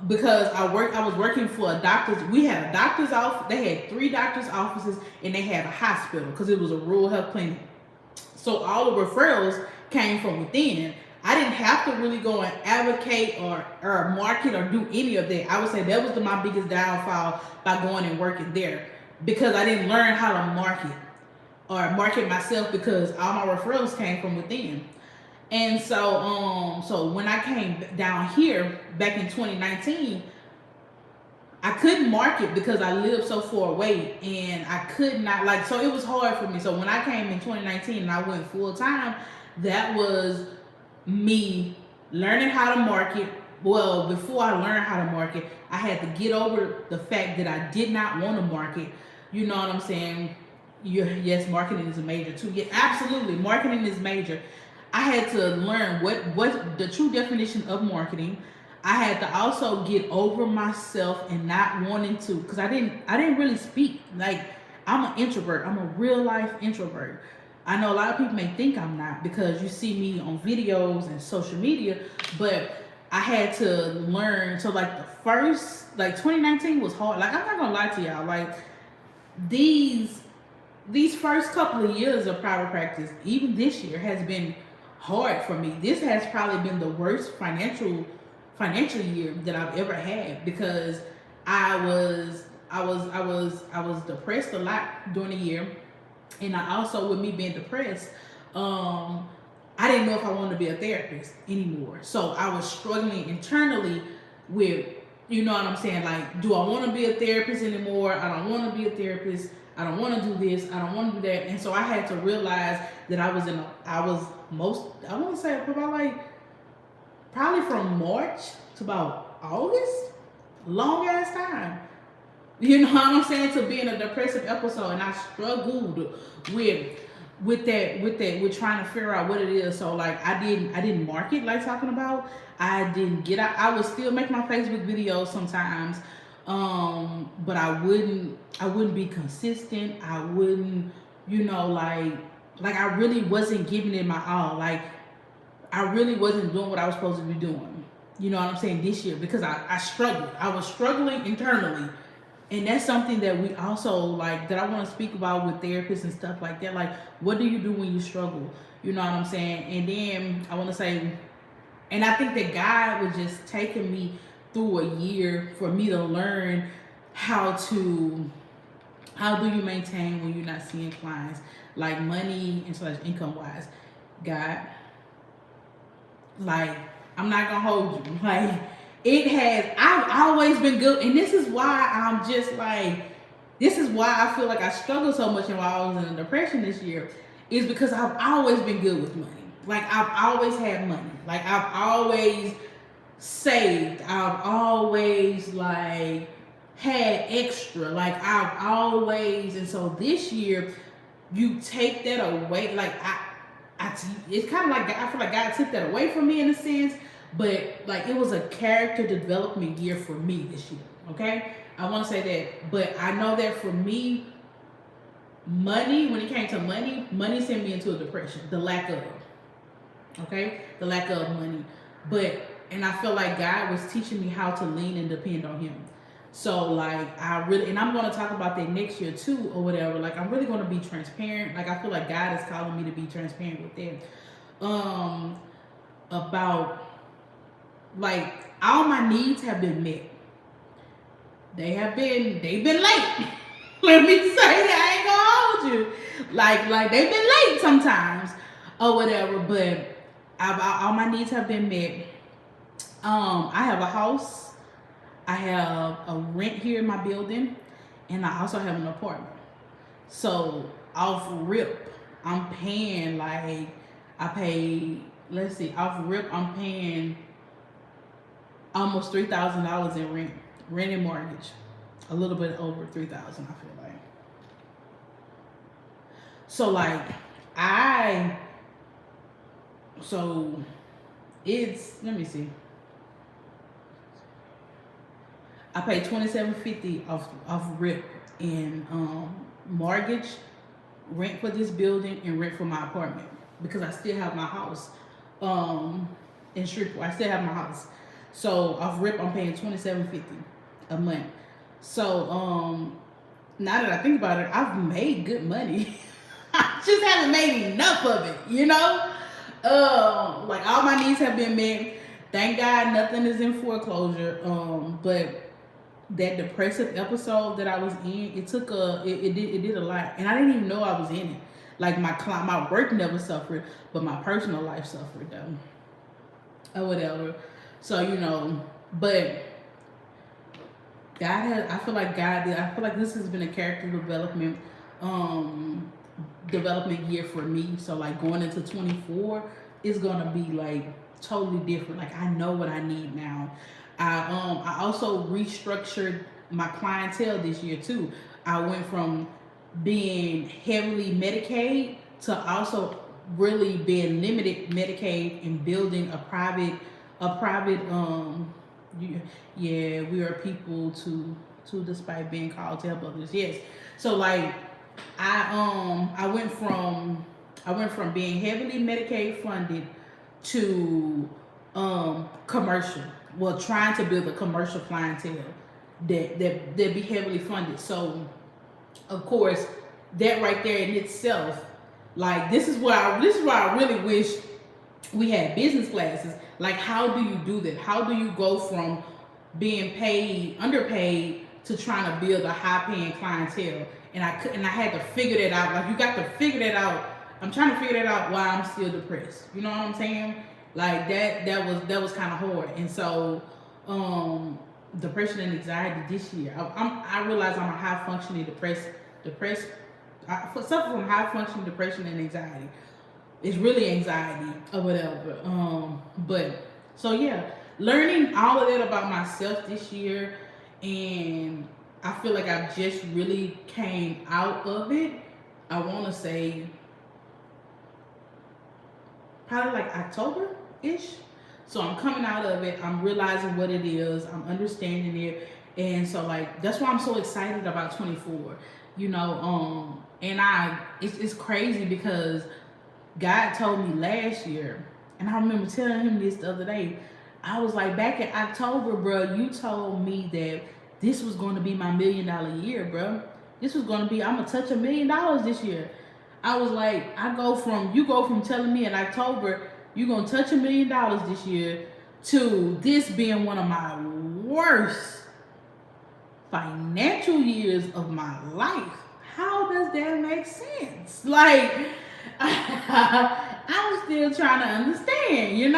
Because I was working for a doctor's. We had a doctor's office. They had 3 doctor's offices and they had a hospital because it was a rural health clinic. So all the referrals came from within. I didn't have to really go and advocate or market or do any of that. I would say that was my biggest downfall by going and working there, because I didn't learn how to market myself, because all my referrals came from within. And so when I came down here back in 2019, I couldn't market because I lived so far away and I could not, so it was hard for me. So when I came in 2019 and I went full time, that was me learning how to market. Well, before I learned how to market, I had to get over the fact that I did not want to market. You know what I'm saying? Yes, marketing is a major too. Yeah, absolutely. Marketing is major. I had to learn what the true definition of marketing. I had to also get over myself and not wanting to, because I didn't really speak. Like, I'm an introvert. I'm a real life introvert. I know a lot of people may think I'm not because you see me on videos and social media, but I had to learn. So like the first, like 2019 was hard. Like, I'm not gonna lie to y'all. Like, these these first couple of years of private practice, even this year, has been hard for me. This has probably been the worst financial year that I've ever had, because I was depressed a lot during the year, and I also, with me being depressed, um, I didn't know if I wanted to be a therapist anymore. So I was struggling internally with, you know what I'm saying? Like, do I want to be a therapist anymore? I don't want to be a therapist. I don't want to do this. I don't want to do that. And so I had to realize that I want to say about like, probably from March to about August, long ass time. You know what I'm saying? To be in a depressive episode, and I struggled with trying to figure out what it is. So like, I didn't market like talking about. I didn't get out. I would still make my Facebook videos sometimes, but I wouldn't be consistent. I wouldn't, like I really wasn't giving it my all. Like, I really wasn't doing what I was supposed to be doing. You know what I'm saying? This year, because I struggled. I was struggling internally. And that's something that we also, like, that I want to speak about with therapists and stuff like that. Like, what do you do when you struggle? You know what I'm saying? And then I want to say, and I think that God was just taking me through a year for me to learn how do you maintain when you're not seeing clients, like money and such, income wise. God, like, I'm not gonna hold you. Like, I've always been good, and this is why I feel like I struggled so much and why I was in a depression this year, is because I've always been good with money. Like, I've always had money. Like, I've always saved. I've always, like, had extra. Like, I've always, and so this year, you take that away. Like, it's kind of like, I feel like God took that away from me in a sense, but like, it was a character development year for me this year. Okay, I want to say that, but I know that for me, when it came to money sent me into a depression. The lack of money, and I feel like God was teaching me how to lean and depend on Him. So like, and I'm going to talk about that next year too, or whatever. Like, I'm really going to be transparent. Like, I feel like God is calling me to be transparent with that. About, like, all my needs have been met. They've been late. Let me say that, I ain't gonna hold you. Like they've been late sometimes, or whatever. But all my needs have been met. I have a house. I have a rent here in my building, and I also have an apartment. So off rip, I'm paying I'm paying almost $3,000 in rent and mortgage, a little bit over 3,000. I feel like. So like, let me see. I paid $2,750 off rip in mortgage, rent for this building, and rent for my apartment, because I still have my house in Shreveport. I still have my house. So off rip, I'm paying $2,750 a month. So now that I think about it, I've made good money. I just haven't made enough of it, like, all my needs have been met. Thank God nothing is in foreclosure. But that depressive episode that I was in, it did a lot, and I didn't even know I was in it. Like, my work never suffered, but my personal life suffered though, or whatever. So but I feel like this has been a character development year for me. So like, going into 24 is gonna be like totally different. Like, I know what I need now. I also restructured my clientele this year too. I went from being heavily Medicaid to also really being limited Medicaid, and building a private Yeah, we are people to despite being called to help others. Yes. So like I went from being heavily Medicaid funded to commercial. Well, trying to build a commercial clientele that be heavily funded. So of course, that right there in itself, like this is why I really wish we had business classes. Like, how do you do that? How do you go from being paid, underpaid, to trying to build a high paying clientele? And I had to figure that out. Like, you got to figure that out. I'm trying to figure that out while I'm still depressed. You know what I'm saying? Like that was kind of hard. And so, depression and anxiety this year. I realize I'm a high functioning depressed. I suffer from high functioning depression and anxiety. It's really anxiety or whatever. But so yeah, learning all of that about myself this year, and I feel like I just really came out of it. I want to say probably like October ish. So I'm coming out of it. I'm realizing what it is. I'm understanding it, and so like that's why I'm so excited about 24. And it's crazy because God told me last year, and I remember telling him this the other day. I was like, back in October, bro, you told me that this was going to be my $1 million year, bro. This was going to be, I'm going to touch $1 million this year. I was like, you go from telling me in October, you're going to touch $1 million this year, to this being one of my worst financial years of my life. How does that make sense? Like, I'm still trying to understand,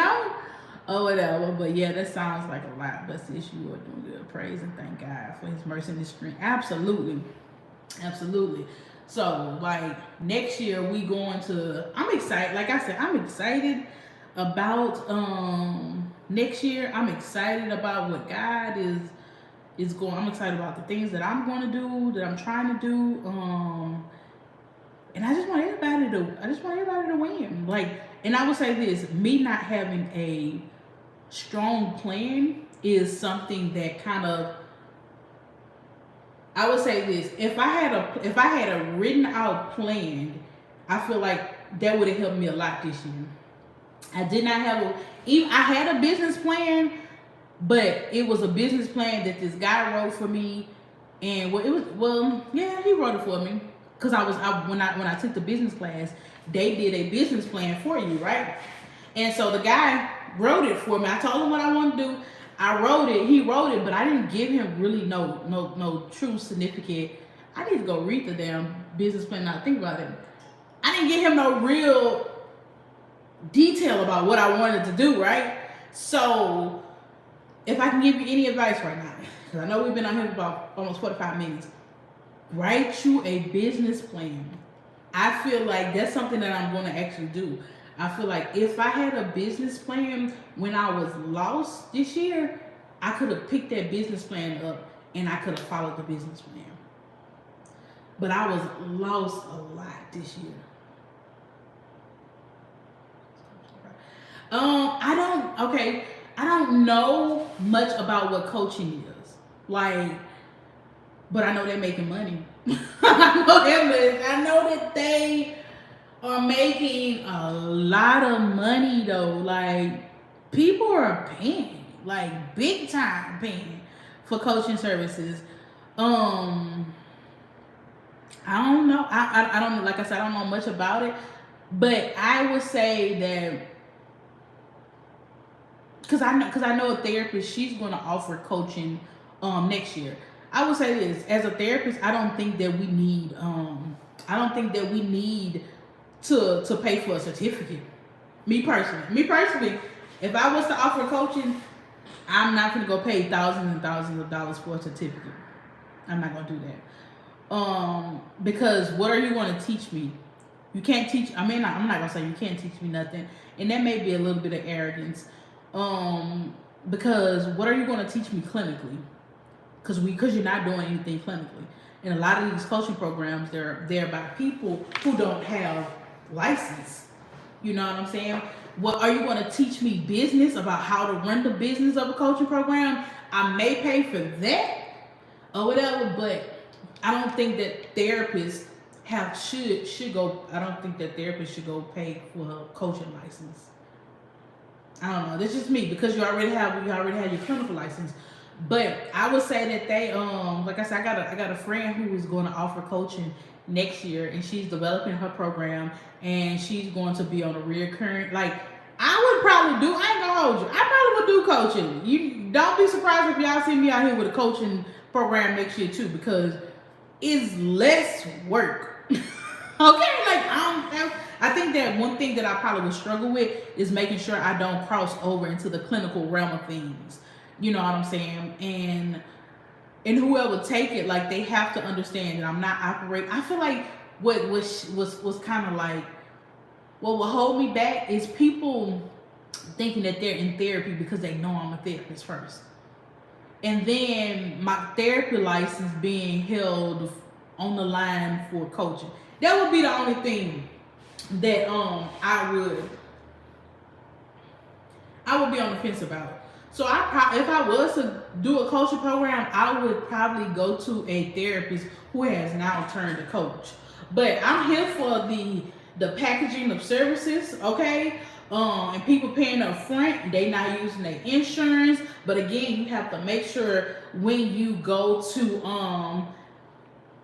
or whatever. But yeah, that sounds like a lot. But sis, you are doing good. Praise and thank God for His mercy and His strength. Absolutely, absolutely. So like next year we going to. I'm excited. Like I said, I'm excited about next year. I'm excited about what God is going. I'm excited about the things that I'm going to do, that I'm trying to do. And I just want everybody to win. Like, and I would say this: me not having a strong plan is something that kind of. I would say this: if I had a written out plan, I feel like that would have helped me a lot this year. I did not have I had a business plan, but it was a business plan that this guy wrote for me, and yeah, he wrote it for me. Because when I took the business class, they did a business plan for you, right? And so the guy wrote it for me. I told him what I wanted to do. I wrote it. He wrote it, but I didn't give him really no true significant. I need to go read the damn business plan now. Think about it. I didn't give him no real detail about what I wanted to do, right? So if I can give you any advice right now, because I know we've been on here for about almost 45 minutes. Write you a business plan. I feel like that's something that I'm going to actually do. I feel like if I had a business plan when I was lost this year, I could have picked that business plan up and I could have followed the business plan. But I was lost a lot this year. I don't know much about what coaching is. Like, but I know they're making money. I know that they are making a lot of money though. Like, people are paying, like big time paying for coaching services. I don't know. I don't, like I said, I don't know much about it, but I would say that because I know a therapist, she's going to offer coaching next year. I would say this: as a therapist, I don't think that we need to pay for a certificate. Me personally, if I was to offer coaching, I'm not going to go pay thousands and thousands of dollars for a certificate. I'm not going to do that. Because what are you going to teach me? You can't teach. I'm not going to say you can't teach me nothing, and that may be a little bit of arrogance. Because what are you going to teach me clinically? Because you're not doing anything clinically. And a lot of these coaching programs, they're by people who don't have license. You know what I'm saying? What are you going to teach me business about how to run the business of a coaching program? I may pay for that or whatever, but I don't think that therapists should go. I don't think that therapists should go pay for a coaching license. I don't know. That's just me because you already have your clinical license. But I would say that they like I said, I got a friend who is going to offer coaching next year, and she's developing her program, and she's going to be on a reoccurring. Like I would probably do. I ain't gonna hold you. I probably would do coaching. You don't be surprised if y'all see me out here with a coaching program next year too, because it's less work. Okay, like I think that one thing that I probably would struggle with is making sure I don't cross over into the clinical realm of things. You know what I'm saying? And whoever take it, like they have to understand that I'm not operating. I feel like what was kind of like what will hold me back is people thinking that they're in therapy because they know I'm a therapist first, and then my therapy license being held on the line for coaching. That would be the only thing that I would be on the fence about. So if I was to do a coaching program, I would probably go to a therapist who has now turned to coach. But I'm here for the packaging of services, okay? And people paying up front, they not using their insurance. But again, you have to make sure when you go to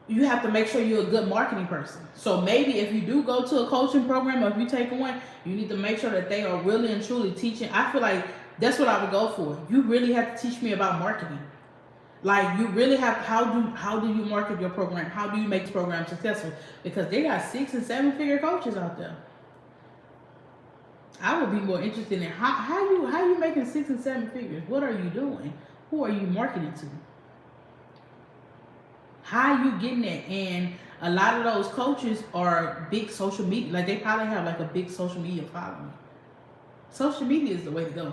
you have to make sure you're a good marketing person. So maybe if you do go to a coaching program or if you take one, you need to make sure that they are really and truly teaching. I feel like that's what I would go for. You really have to teach me about marketing. Like you really have how do you market your program? How do you make the program successful? Because they got 6 and 7 figure coaches out there. I would be more interested in how you making 6 and 7 figures? What are you doing? Who are you marketing to? How are you getting it? And a lot of those coaches are big social media. Like they probably have like a big social media following. Social media is the way to go.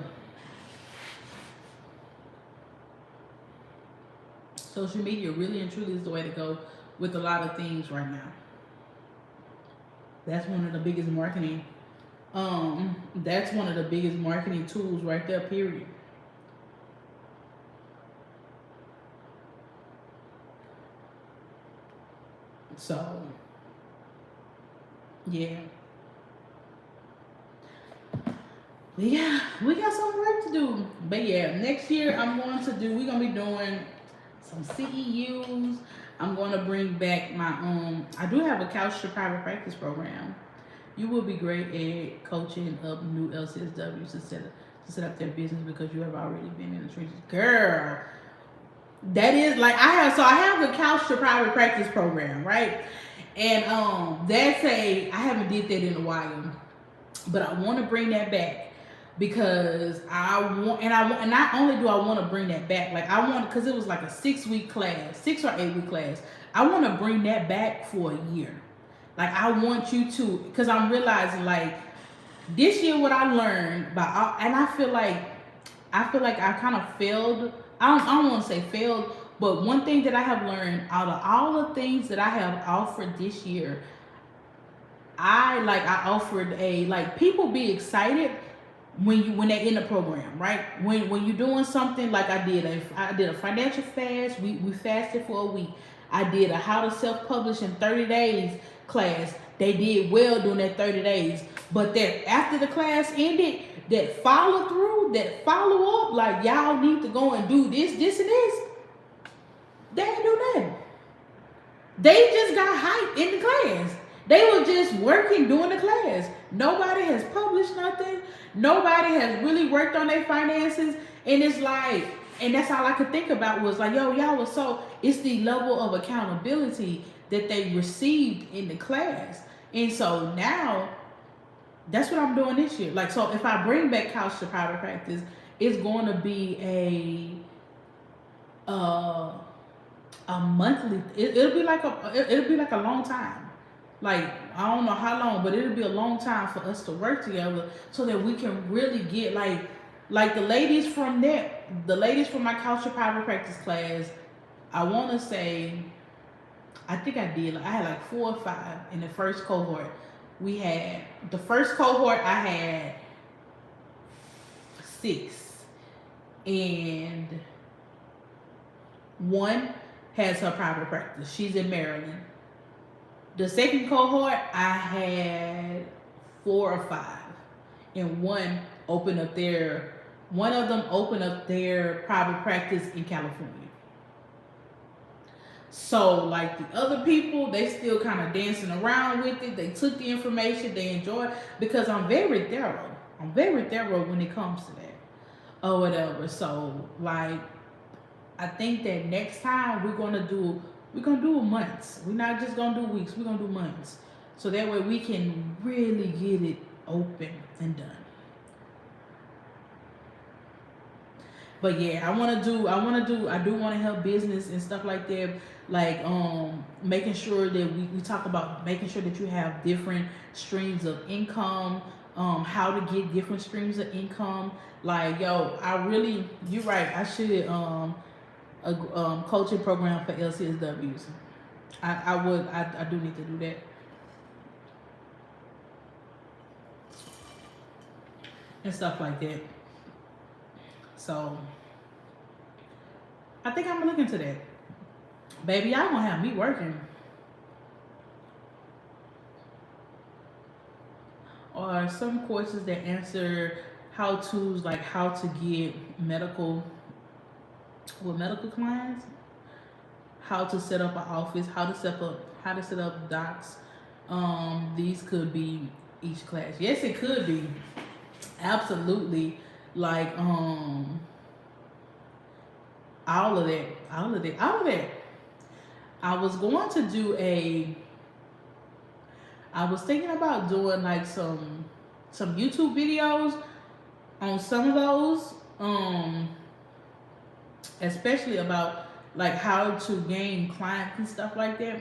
Social media really and truly is the way to go with a lot of things right now. That's one of the biggest marketing. That's one of the biggest marketing tools right there. Period. So, yeah, we got some work to do. But yeah, next year we're gonna be doing some CEUs. I'm gonna bring back my I do have a couch to private practice program. You will be great at coaching up new LCSWs to set up their business because you have already been in the trenches, girl. That is like I have the couch to private practice program, right? And I haven't did that in a while, but I want to bring that back because and not only do I want to bring that back, like I want, because it was like a 6-week class, 6 or 8 week class. I want to bring that back for a year. Like I want you to, because I'm realizing like this year what I learned and I feel like I kind of failed. I don't want to say failed, but one thing that I have learned out of all the things that I have offered this year, I offered people be excited when they're in the program, right? When you're doing something like I did a financial fast. We fasted for a week. I did a how to self-publish in 30 days class. They did well during that 30 days. But that after the class ended, that follow through, that follow up, like y'all need to go and do this, and this. They didn't do nothing. They just got hyped in the class. They were just working during the class. Nobody has published nothing. Nobody has really worked on their finances. And it's like, and that's all I could think about was like, yo, y'all was so, it's the level of accountability that they received in the class. And so now, that's what I'm doing this year. Like, so if I bring back couch to private practice, it's going to be a monthly. It'll be like a long time. Like I don't know how long, but it'll be a long time for us to work together so that we can really get like the ladies from my couch to private practice class. I want to say, I think I did. I had like 4 or 5 in the first cohort. We had the first cohort, I had 6, and one has her private practice. She's in Maryland. The second cohort, I had 4 or 5, and one of them opened up their private practice in California. So, like the other people, they still kind of dancing around with it. They took the information, they enjoyed, because I'm very thorough. I'm very thorough when it comes to that or whatever. So, like, I think that next time we're gonna do months. We're not just gonna do weeks. We're gonna do months, so that way we can really get it open and done. But yeah, I do want to help business and stuff like that. Like making sure that we talk about making sure that you have different streams of income, how to get different streams of income. Like, yo, you're right. I should a coaching program for LCSWs. I do need to do that. And stuff like that. So I think I'm gonna look into that. Baby, y'all gonna have me working. Or some courses that answer how-tos, like how to get medical clients, how to set up an office, how to set up docs. These could be each class. Yes, it could be. Absolutely. Like all of that. I was going to do I was thinking about doing like some YouTube videos on some of those, especially about like how to gain clients and stuff like that.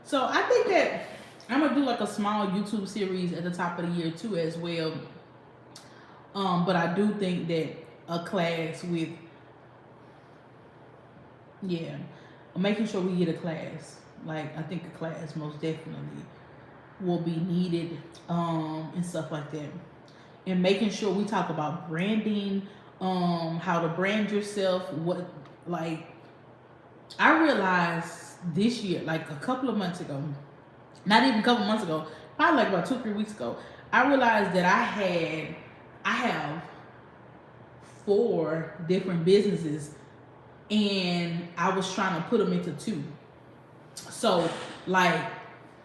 So I think that I'm gonna do like a small YouTube series at the top of the year too as well. But I do think that a class with, making sure we get a class. Like, I think a class most definitely will be needed, and stuff like that. And making sure we talk about branding, how to brand yourself. What, like, I realized this year, like a couple of months ago, not even a couple months ago, probably like about 2-3 weeks ago, I realized that I have 4 different businesses, and I was trying to put them into 2. So, like,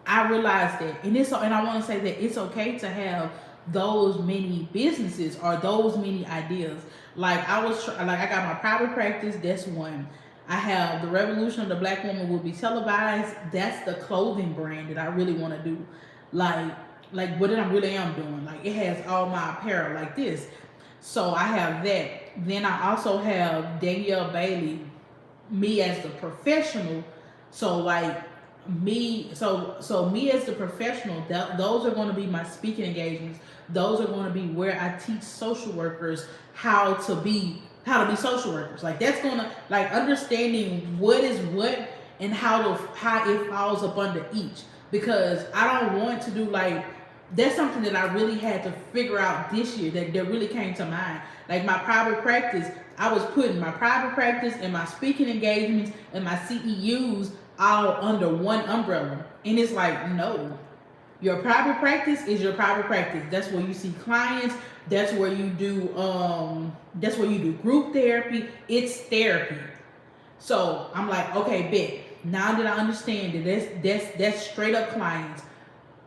I realized that, and I want to say that it's okay to have those many businesses or those many ideas. Like, I got my private practice. That's one. I have the Revolution of the Black Woman will be televised. That's the clothing brand that I really want to do. Like what I really am doing. Like, it has all my apparel like this. So I have that. Then I also have Danielle Bailey, me as the professional. So like me as the professional, those are going to be my speaking engagements. Those are going to be where I teach social workers how to be social workers. Like, that's going to, like, understanding what is what and how it falls up under each. Because I don't want to do, like, that's something that I really had to figure out this year that really came to mind. Like, my private practice, I was putting my private practice and my speaking engagements and my CEUs all under one umbrella. And it's like, no. Your private practice is your private practice. That's where you see clients. That's where you do group therapy. It's therapy. So I'm like, okay, bet. Now that I understand that that's straight up clients.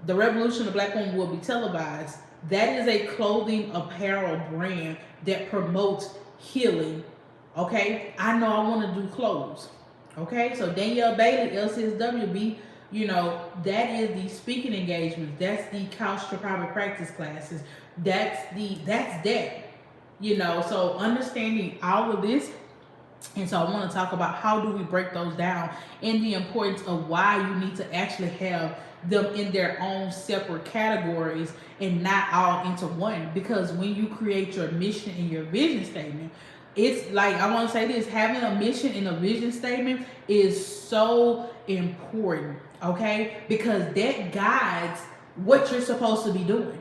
The Revolution of the Black Woman will be televised. That is a clothing apparel brand that promotes healing. Okay? I know I want to do clothes. Okay? So Danielle Bailey, LCSW, that is the speaking engagements. That's the couch to private practice classes. That's that. So understanding all of this. And so I want to talk about how do we break those down and the importance of why you need to actually have them in their own separate categories and not all into one. Because when you create your mission and your vision statement, it's like, I want to say this, having a mission and a vision statement is so important, okay? Because that guides what you're supposed to be doing.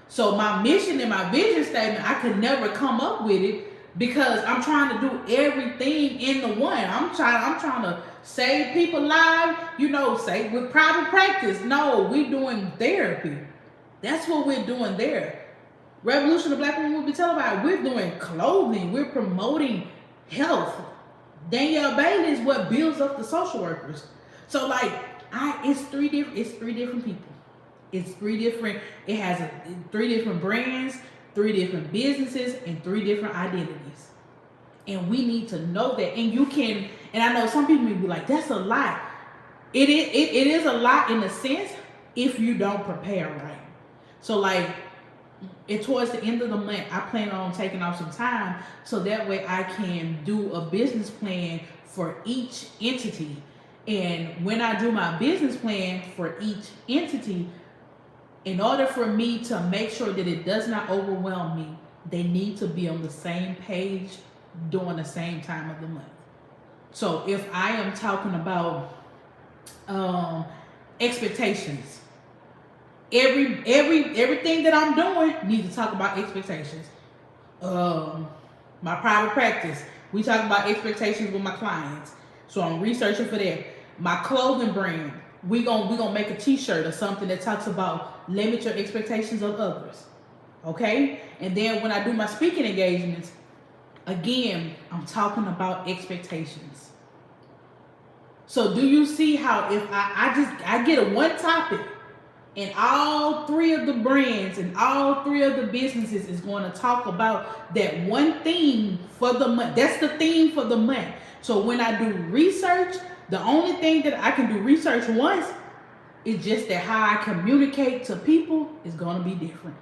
So my mission and my vision statement, I could never come up with it because I'm trying to do everything in the one. I'm trying to save people lives, say with private practice. No, we're doing therapy. That's what we're doing there. Revolution of Black Women will be televised. We're doing clothing. We're promoting health. Danielle Bailey is what builds up the social workers. So like, it's three different people. It has 3 different brands, 3 different businesses, and 3 different identities. And we need to know that. And I know some people may be like, that's a lot. It is a lot in a sense if you don't prepare right. So like, towards the end of the month, I plan on taking off some time so that way I can do a business plan for each entity. And when I do my business plan for each entity, in order for me to make sure that it does not overwhelm me, they need to be on the same page during the same time of the month. So if I am talking about expectations, everything that I'm doing needs to talk about expectations. My private practice, we talk about expectations with my clients. So I'm researching for that. My clothing brand, we gonna make a t-shirt or something that talks about limit your expectations of others. Okay? And then when I do my speaking engagements, again, I'm talking about expectations. So do you see how if I get a one topic and all 3 of the brands and all 3 of the businesses is going to talk about that one theme for the month. That's the theme for the month. So when I do research, the only thing that I can do research once is just that how I communicate to people is going to be different.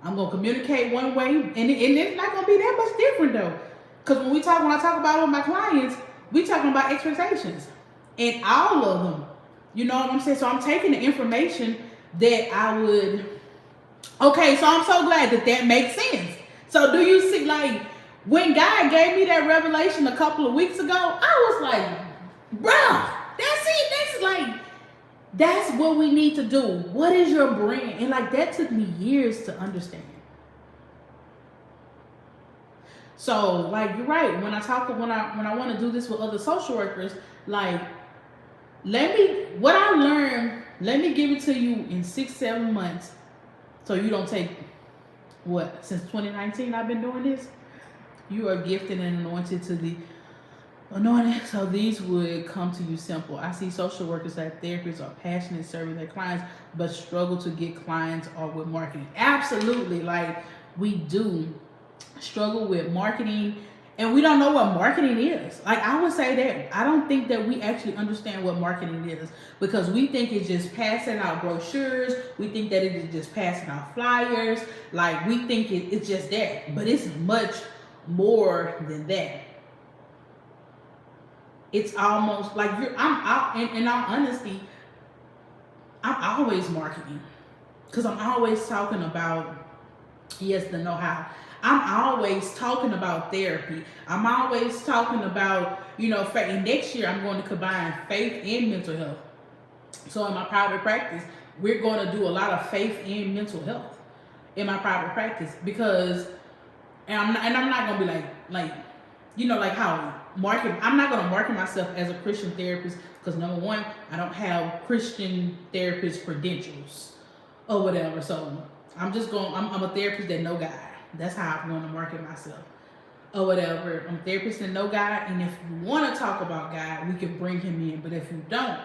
I'm going to communicate one way, and it's not going to be that much different though. Because when I talk about it with my clients, we talking about expectations. And all of them. You know what I'm saying? So I'm taking the information that I would... Okay, so I'm so glad that makes sense. So do you see, like, when God gave me that revelation a couple of weeks ago, I was like, bro, that's it. That's what we need to do. What is your brand? And like, that took me years to understand. So like, you're right. When I want to do this with other social workers, like, what I learned, let me give it to you in 6-7 months. So you don't take, since 2019 I've been doing this. You are gifted and anointed to the anointed. So these would come to you simple. I see social workers that therapists are passionate serving their clients, but struggle to get clients or with marketing. Absolutely. Like, we do struggle with marketing, and we don't know what marketing is. Like, I would say that I don't think that we actually understand what marketing is, because we think it's just passing out brochures. We think that it is just passing out flyers. Like, we think it's just that, but it's much more than that. It's almost like in all honesty, I'm always marketing, because I'm always talking about, yes, the know-how. I'm always talking about therapy. I'm always talking about, and next year I'm going to combine faith and mental health. So in my private practice, we're going to do a lot of faith and mental health in my private practice, because, I'm not going to be like how market. I'm not going to market myself as a Christian therapist, because number one, I don't have Christian therapist credentials or whatever. So I'm a therapist that know God. That's how I'm going to market myself or whatever. I'm a therapist that know God, and if you want to talk about God, we can bring him in. But if you don't,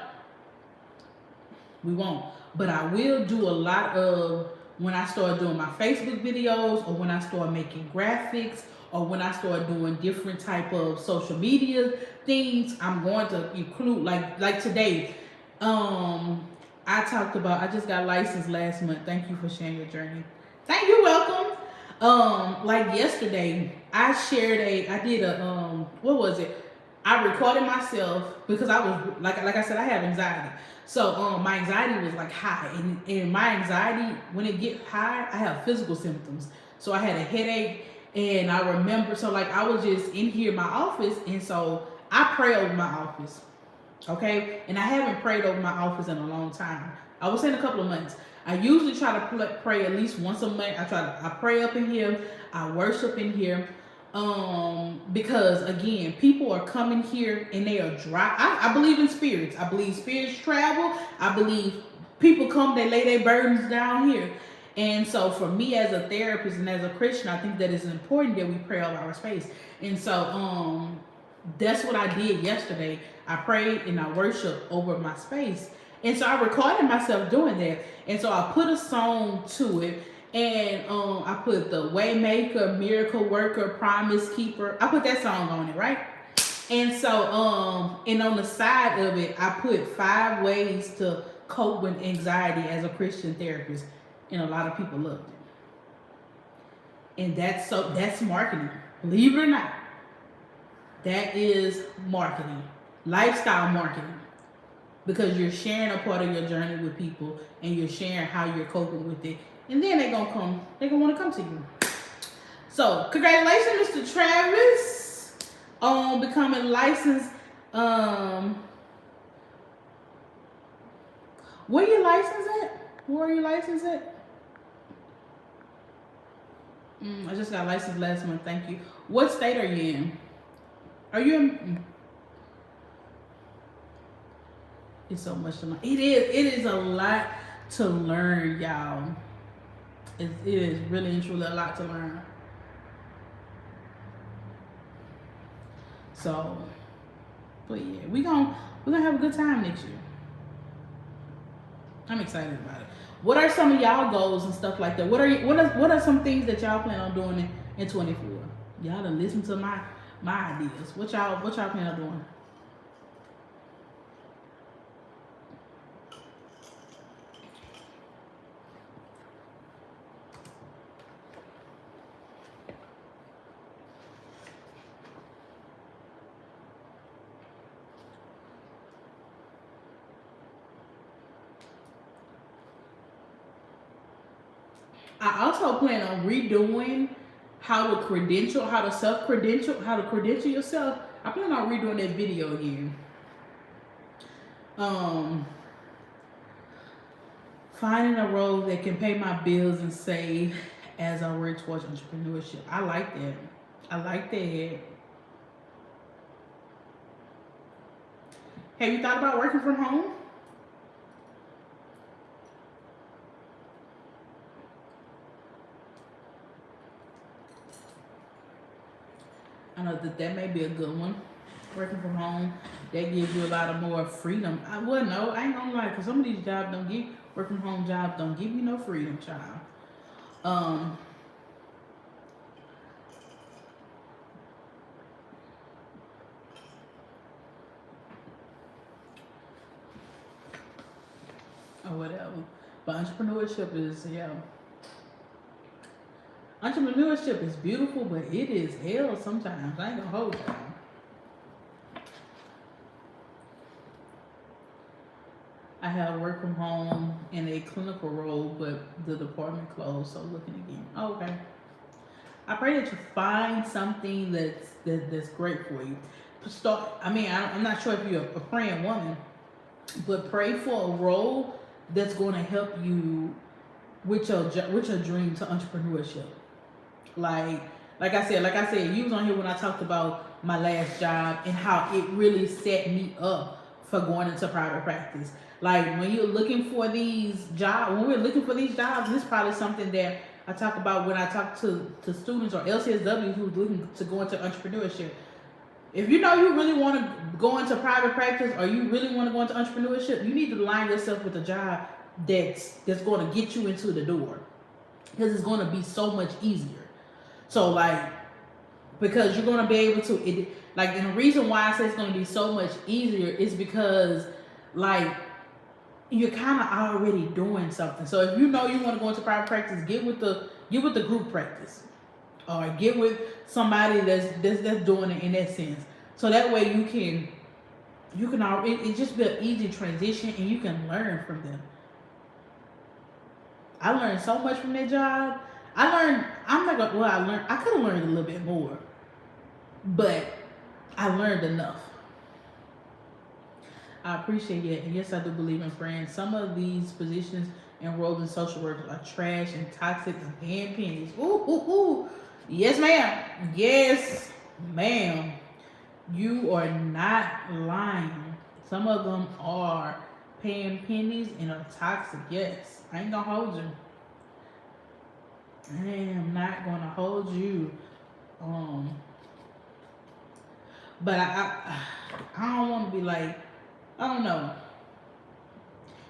we won't. But I will do a lot of, when I start doing my Facebook videos, or when I start making graphics, or when I start doing different type of social media things, I'm going to include, like today, I just got licensed last month. Thank you for sharing your journey. Thank you, welcome. Like yesterday, I recorded myself, because I was, like I said, I have anxiety. So, my anxiety was like high, and my anxiety, when it get high, I have physical symptoms. So I had a headache, and I remember, so like I was just in here in my office, and so I pray over my office. Okay, and I haven't prayed over my office in a long time. I would say in a couple of months. I usually try to pray at least once a month. I pray up in here. I worship in here. Because again, people are coming here and they are dry. I believe in spirits. I believe spirits travel. I believe people come, they lay their burdens down here. And so for me as a therapist and as a Christian, I think that it's important that we pray over our space. And so that's what I did yesterday. I prayed and I worshiped over my space. And so I recorded myself doing that. And so I put a song to it. And I put the Waymaker, Miracle Worker, Promise Keeper. I put that song on it, right? And so and on the side of it, I put 5 ways to cope with anxiety as a Christian therapist. And a lot of people loved it. And that's marketing. Believe it or not. That is marketing. Lifestyle marketing. Because you're sharing a part of your journey with people and you're sharing how you're coping with it. And then they're gonna want to come to you. So congratulations, Mr. Travis, on becoming licensed. Where you licensed at? Where are you licensed at? I just got licensed last month. Thank you. What state are you in? Are you in? It's so much to learn. It is a lot to learn, y'all. It is really and truly a lot to learn. So, but yeah, we're gonna have a good time next year. I'm excited about it. What are some of y'all goals and stuff like that? What are some things that y'all plan on doing in 24? Y'all done listen to my ideas. What y'all plan on doing? I also plan on redoing how to credential yourself. I plan on redoing that video again. Finding a role that can pay my bills and save as I work towards entrepreneurship. I like that. Have you thought about working from home? I know that may be a good one. Working from home, that gives you a lot of more freedom. I ain't gonna lie, because some of these jobs work from home jobs don't give you no freedom, child. Or whatever. But entrepreneurship is, entrepreneurship is beautiful, but it is hell sometimes. I ain't gonna hold y'all. I have work from home in a clinical role, but the department closed, so looking again. Oh, okay. I pray that you find something that's great for you. I'm not sure if you're a praying woman, but pray for a role that's going to help you with your dream to entrepreneurship. Like I said, you was on here when I talked about my last job and how it really set me up for going into private practice. Like when we're looking for these jobs, this is probably something that I talk about when I talk to students or LCSW who's looking to go into entrepreneurship. If you know you really want to go into private practice or you really want to go into entrepreneurship, you need to align yourself with a job that's going to get you into the door, because it's going to be so much easier. So because you're going to be able to, and the reason why I say it's going to be so much easier is because you're kind of already doing something. So if you know you want to go into private practice, get with the group practice, or get with somebody that's doing it in that sense. So that way you can it just be an easy transition and you can learn from them. I learned so much from that job. I could have learned a little bit more, but I learned enough. I appreciate it. And yes, I do believe in friends. Some of these positions enrolled in social work are trash and toxic and paying pennies. Ooh, ooh, ooh. Yes, ma'am. Yes, ma'am. You are not lying. Some of them are paying pennies and are toxic. Yes, I ain't gonna hold you. I am not gonna hold you. Um, but I don't want to be like, I don't know,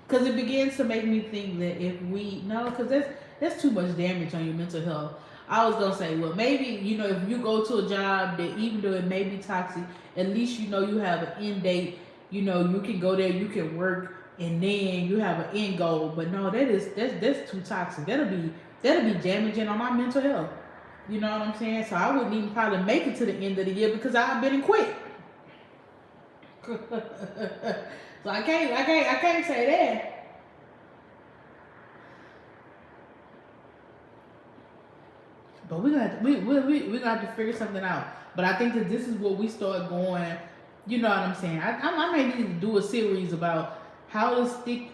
because it begins to make me think that if we no, because that's too much damage on your mental health. I was gonna say, well, maybe if you go to a job that even though it may be toxic, at least you have an end date. You can go there, you can work, and then you have an end goal. But no, that's too toxic. That'll be damaging on my mental health. You know what I'm saying? So I wouldn't even probably make it to the end of the year because I've been and quit. So I can't say that. But we gonna have to figure something out. But I think that this is what we start going. You know what I'm saying? I may need to do a series about how to stick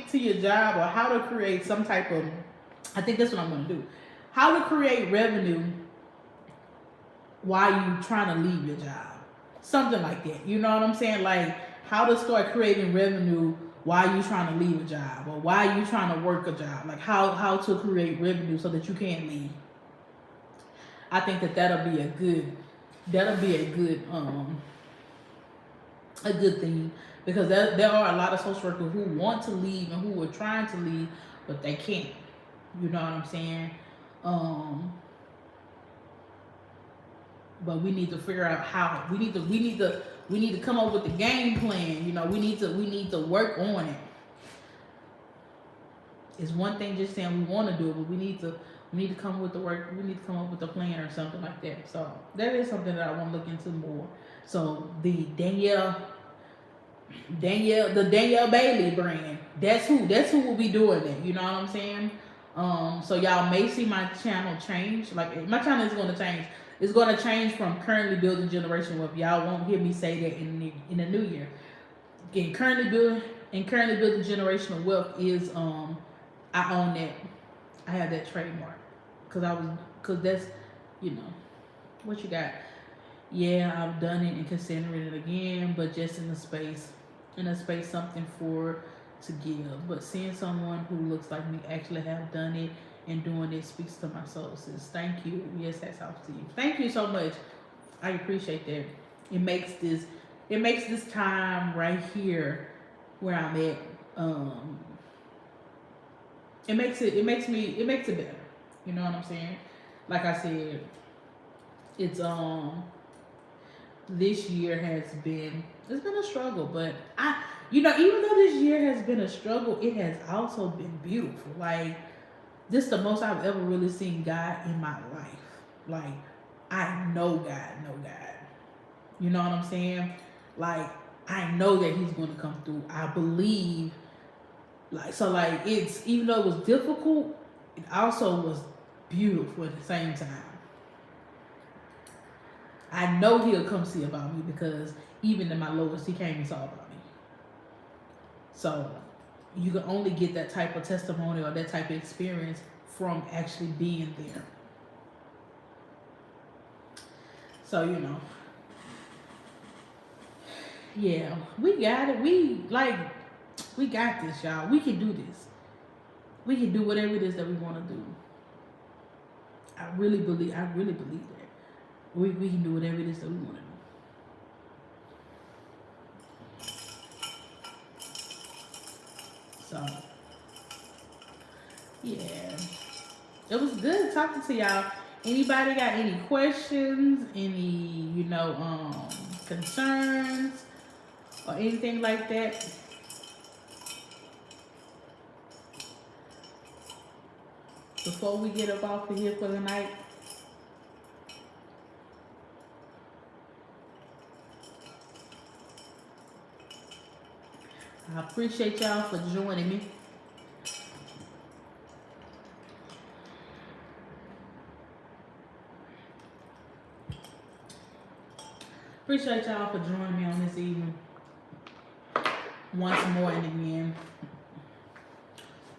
to your job, or how to create some type of. I think that's what I'm gonna do. How to create revenue while you trying to leave your job, something like that. You know what I'm saying? Like how to start creating revenue while you trying to leave a job, or while you trying to work a job. Like how to create revenue so that you can't leave. I think that'll be a good thing, because there are a lot of social workers who want to leave and who are trying to leave, but they can't. You know what I'm saying? But we need to figure out how. We need to come up with the game plan. We need to work on it. It's one thing just saying we want to do it, but we need to come with the work. We need to come up with a plan or something like that. So that is something that I want to look into more. So the Danielle Bailey brand. That's who will be doing it. You know what I'm saying? So y'all may see my channel change. Like my channel is going to change. It's going to change from currently building generational wealth. Y'all won't hear me say that in the new year. Again, currently building generational wealth is I own that. I have that trademark because that's what you got. Yeah, I've done it and considering it again, but just in a space something to give. But seeing someone who looks like me actually have done it and doing it speaks to my soul. Says thank you. Yes, that's off to you. Thank you so much. I appreciate that. It makes this time right here where I'm at. It makes it better. You know what I'm saying? Like I said, it's this year it's been a struggle, but even though this year has been a struggle, it has also been beautiful. Like this is the most I've ever really seen God in my life. Like I know God. You know what I'm saying? Like I know that He's going to come through. I believe. It's, even though it was difficult, it also was beautiful at the same time. I know He'll come see about me, because even in my lowest, He came and saw about me. So you can only get that type of testimony or that type of experience from actually being there. So yeah, we got it. We got this, y'all. We can do this. We can do whatever it is that we want to do. I really believe that. We can do whatever it is that we want to do. So, yeah. It was good talking to y'all. Anybody got any questions? Any, concerns? Or anything like that? Before we get up off of here for the night. I appreciate y'all for joining me. Appreciate y'all for joining me on this evening. once more and again.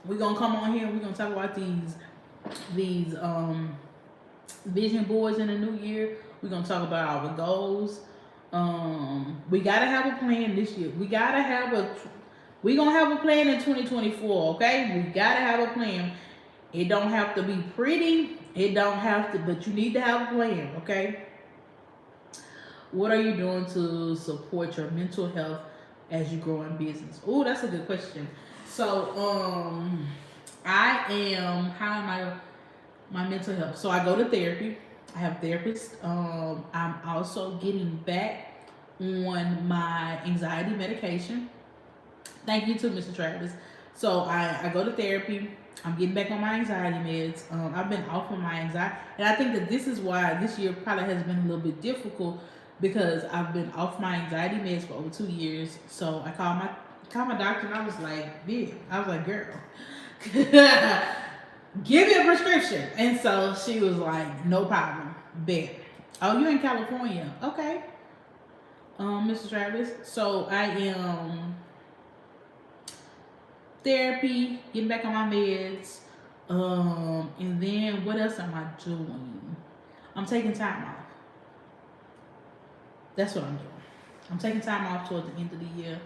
We're gonna come on here and we're gonna talk about these vision boards in the new year. We're gonna talk about our goals. We gotta have a plan this year. We gonna have a plan in 2024, okay? We gotta have a plan. It don't have to be pretty. It don't have to, but you need to have a plan, okay? What are you doing to support your mental health as you grow in business? Oh, that's a good question. So, how am I, my mental health? So I go to therapy. I have therapists. I'm also getting back on my anxiety medication. Thank you to Mr. Travis. So I go to therapy. I'm getting back on my anxiety meds. I've been off of my anxiety, and I think that this is why this year probably has been a little bit difficult because I've been off my anxiety meds for over 2 years. So I called my doctor, and I was like, girl, give me a prescription. And so she was like, no problem, bet. Oh, you in California? Okay, Mr. Travis. So I am therapy, getting back on my meds, and then what else am I doing? I'm taking time off. That's what I'm doing. I'm taking time off towards the end of the year.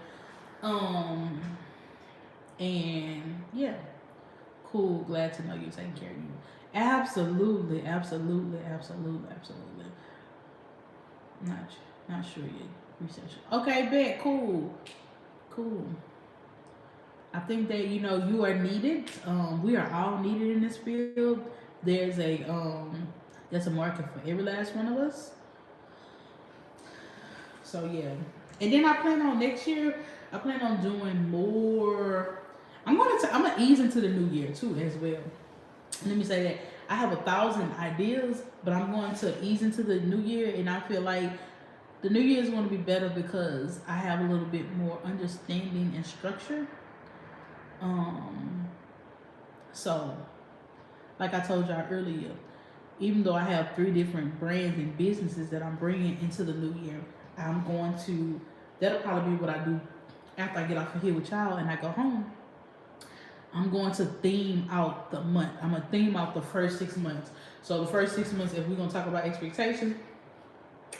And yeah, cool. Glad to know you're taking care of you. Absolutely. Not sure yet. Research. Okay, bet. Cool. I think that you are needed. We are all needed in this field. There's a market for every last one of us. So yeah, and then I plan on next year. I plan on doing more. I'm gonna ease into the new year too as well. Let me say that I have 1,000 ideas, but I'm going to ease into the new year, and I feel like the new year is going to be better because I have a little bit more understanding and structure. So like I told y'all earlier, even though I have 3 different brands and businesses that I'm bringing into the new year, that'll probably be what I do after I get off of here with y'all and I go home. I'm going to theme out the month. I'm going to theme out the first 6 months. So the first 6 months, if we're going to talk about expectations,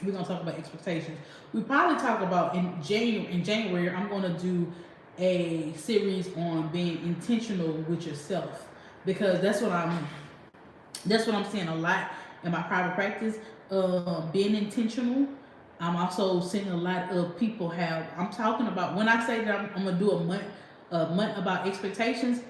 we're going to talk about expectations. We probably talk about in January, I'm going to do a series on being intentional with yourself, because that's what I'm seeing a lot in my private practice. Being intentional. I'm also seeing a lot of people I'm talking about, when I say that I'm gonna do a month about expectations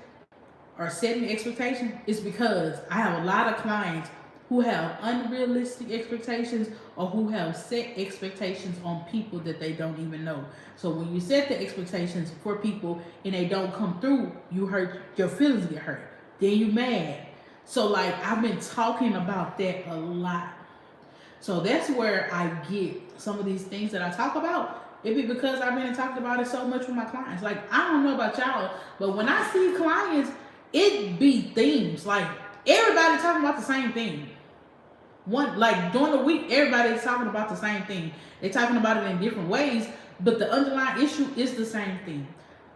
or setting expectations, it's because I have a lot of clients who have unrealistic expectations or who have set expectations on people that they don't even know. So when you set the expectations for people and they don't come through, your feelings get hurt. Then you mad. So like I've been talking about that a lot. So that's where I get some of these things that I talk about. It be because I've been talking about it so much with my clients. Like, I don't know about y'all, but when I see clients, it be themes. Like, everybody talking about the same thing. During the week, everybody's talking about the same thing. They're talking about it in different ways, but the underlying issue is the same thing.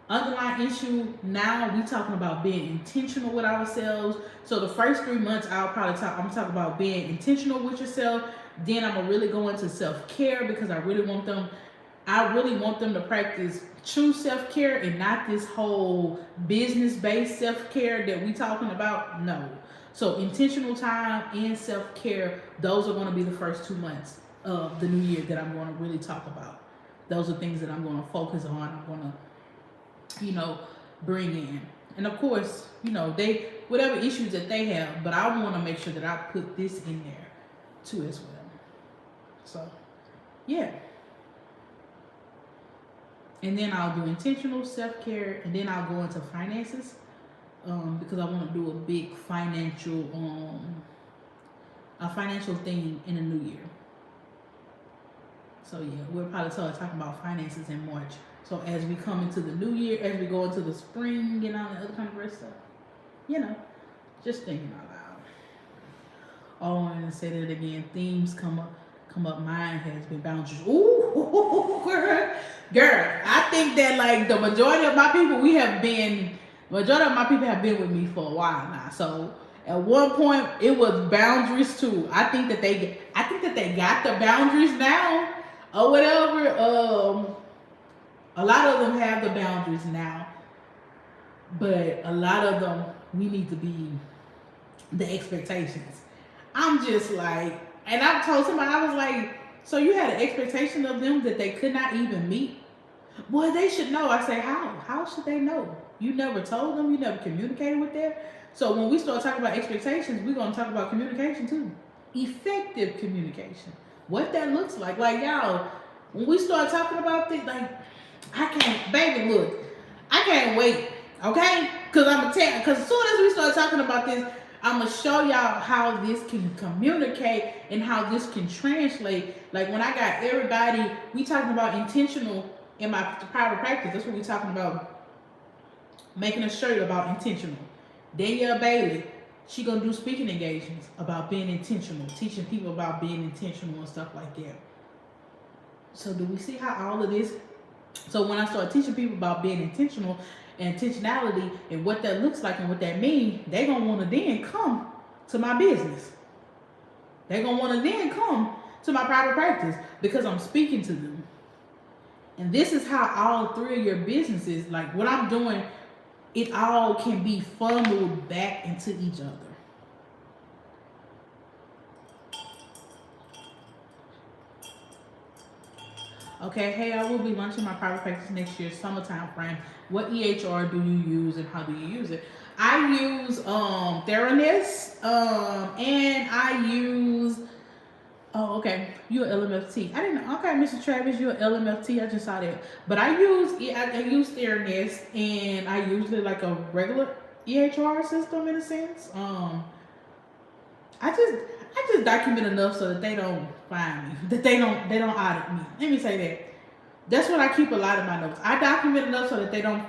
Underlying issue, now we talking about being intentional with ourselves. So the first 3 months, I'm talking about being intentional with yourself. Then I'm gonna really go into self-care, because I really want them to practice true self-care and not this whole business-based self-care that we talking about. No. So intentional time and self-care, those are going to be the first 2 months of the new year that I'm going to really talk about. Those are things that I'm going to focus on. I'm going to, bring in. And of course, whatever issues that they have, but I want to make sure that I put this in there too as well. So, yeah. And then I'll do intentional self-care, and then I'll go into finances, because I want to do a big financial thing in the new year. So yeah, we'll probably start talking about finances in March. So as we come into the new year, as we go into the spring and all the other kind of great stuff, just thinking out loud. Oh, I'm gonna say that again. Themes come come up. Mine has been boundaries. Ooh, girl. I think that like the majority of my people, majority of my people have been with me for a while now. So at one point, it was boundaries too. I think that they got the boundaries now or whatever. A lot of them have the boundaries now, but a lot of them we need to be the expectations. I'm just like, and I told somebody, I was like, so you had an expectation of them that they could not even meet? Boy, they should know. I say, how? How should they know? You never told them. You never communicated with them. So when we start talking about expectations, we're gonna talk about communication too. Effective communication. What that looks like. Like y'all, when we start talking about this, like I can't, baby, look, I can't wait. Okay? Cause I'm gonna tell. Cause as soon as we start talking about this, I'm gonna show y'all how this can communicate and how this can translate. Like when I got everybody, we talking about intentional in my private practice. That's what we talking about. Making a shirt about intentional. Danielle Bailey, she gonna do speaking engagements about being intentional, teaching people about being intentional and stuff like that. So do we see how all of this? So when I start teaching people about being intentional and intentionality and what that looks like and what that means, they gonna want to then come to my business. They gonna want to then come to my private practice because I'm speaking to them. And this is how all three of your businesses, like what I'm doing, it all can be funneled back into each other. Okay, hey, I will be launching my private practice next year, summertime frame. What EHR do you use and how do you use it? I use Theranos, and I use, oh, okay, you're LMFT. I didn't know. Okay, Mr. Travis, you're LMFT. I just saw that. But I use Theranos, and I usually like a regular EHR system in a sense. I just document enough so that they don't find me, that they don't audit me. Let me say that. That's what I keep a lot of my notes. I document enough so that they don't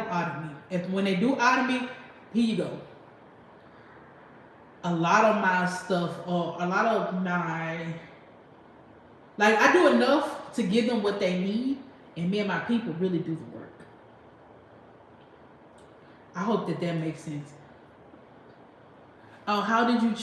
audit me. If when they do audit me, here you go. A lot of my stuff, or a lot of my, like I do enough to give them what they need, and me and my people really do the work. I hope that makes sense. Oh, how did you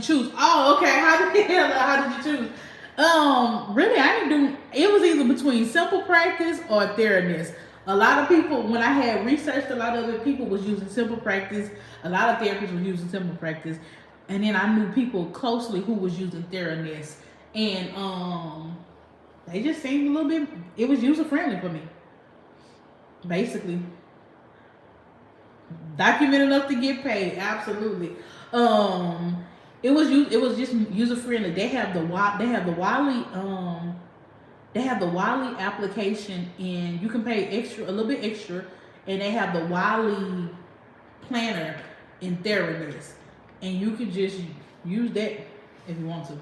choose? Oh, okay. How did you choose? Really, I didn't do. It was either between Simple Practice or Theranos. A lot of people, when I had researched, a lot of other people was using Simple Practice. A lot of therapists were using Simple Practice, and then I knew people closely who was using Theranos, and they just seemed a little bit. It was user friendly for me, basically. Document enough to get paid, absolutely. It was just user friendly. They have the Wiley application, and you can pay a little bit extra, and they have the Wiley planner in Theranos, and you can just use that if you want to.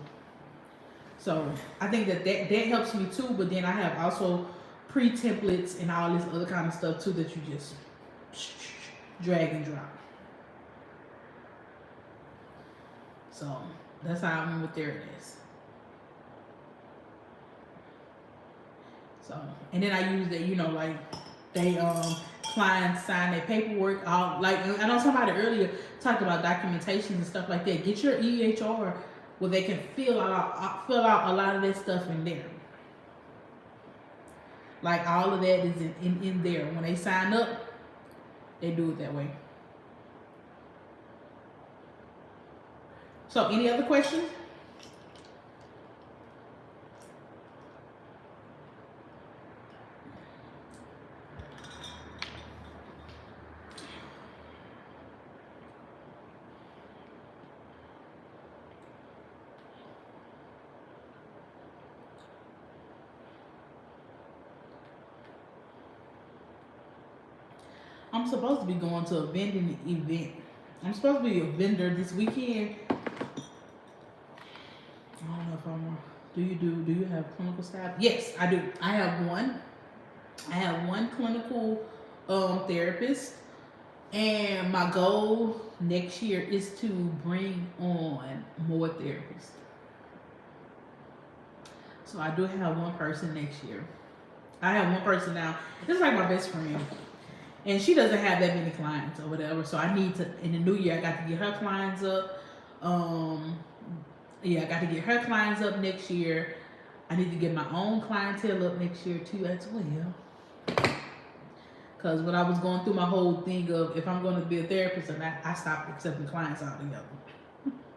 So I think that helps me too. But then I have also pre-templates and all this other kind of stuff too that you just drag and drop. So that's how I went with Theranos. So, and then I use that, like they clients sign their paperwork. Like I know somebody earlier talked about documentation and stuff like that. Get your EHR where they can fill out a lot of that stuff in there. Like all of that is in there. When they sign up, they do it that way. So, any other questions? I'm supposed to be going to a vending event. I'm supposed to be a vendor this weekend. I don't know if I'm. Do you have clinical staff? Yes, I do. I have one clinical therapist, and my goal next year is to bring on more therapists. So I do have one person next year. I have one person now. It's like my best friend. And she doesn't have that many clients or whatever. So I need to, in the new year, I got to get her clients up. Yeah, I got to get her clients up next year. I need to get my own clientele up next year too as well. Because when I was going through my whole thing of if I'm going to be a therapist, and I stopped accepting clients altogether.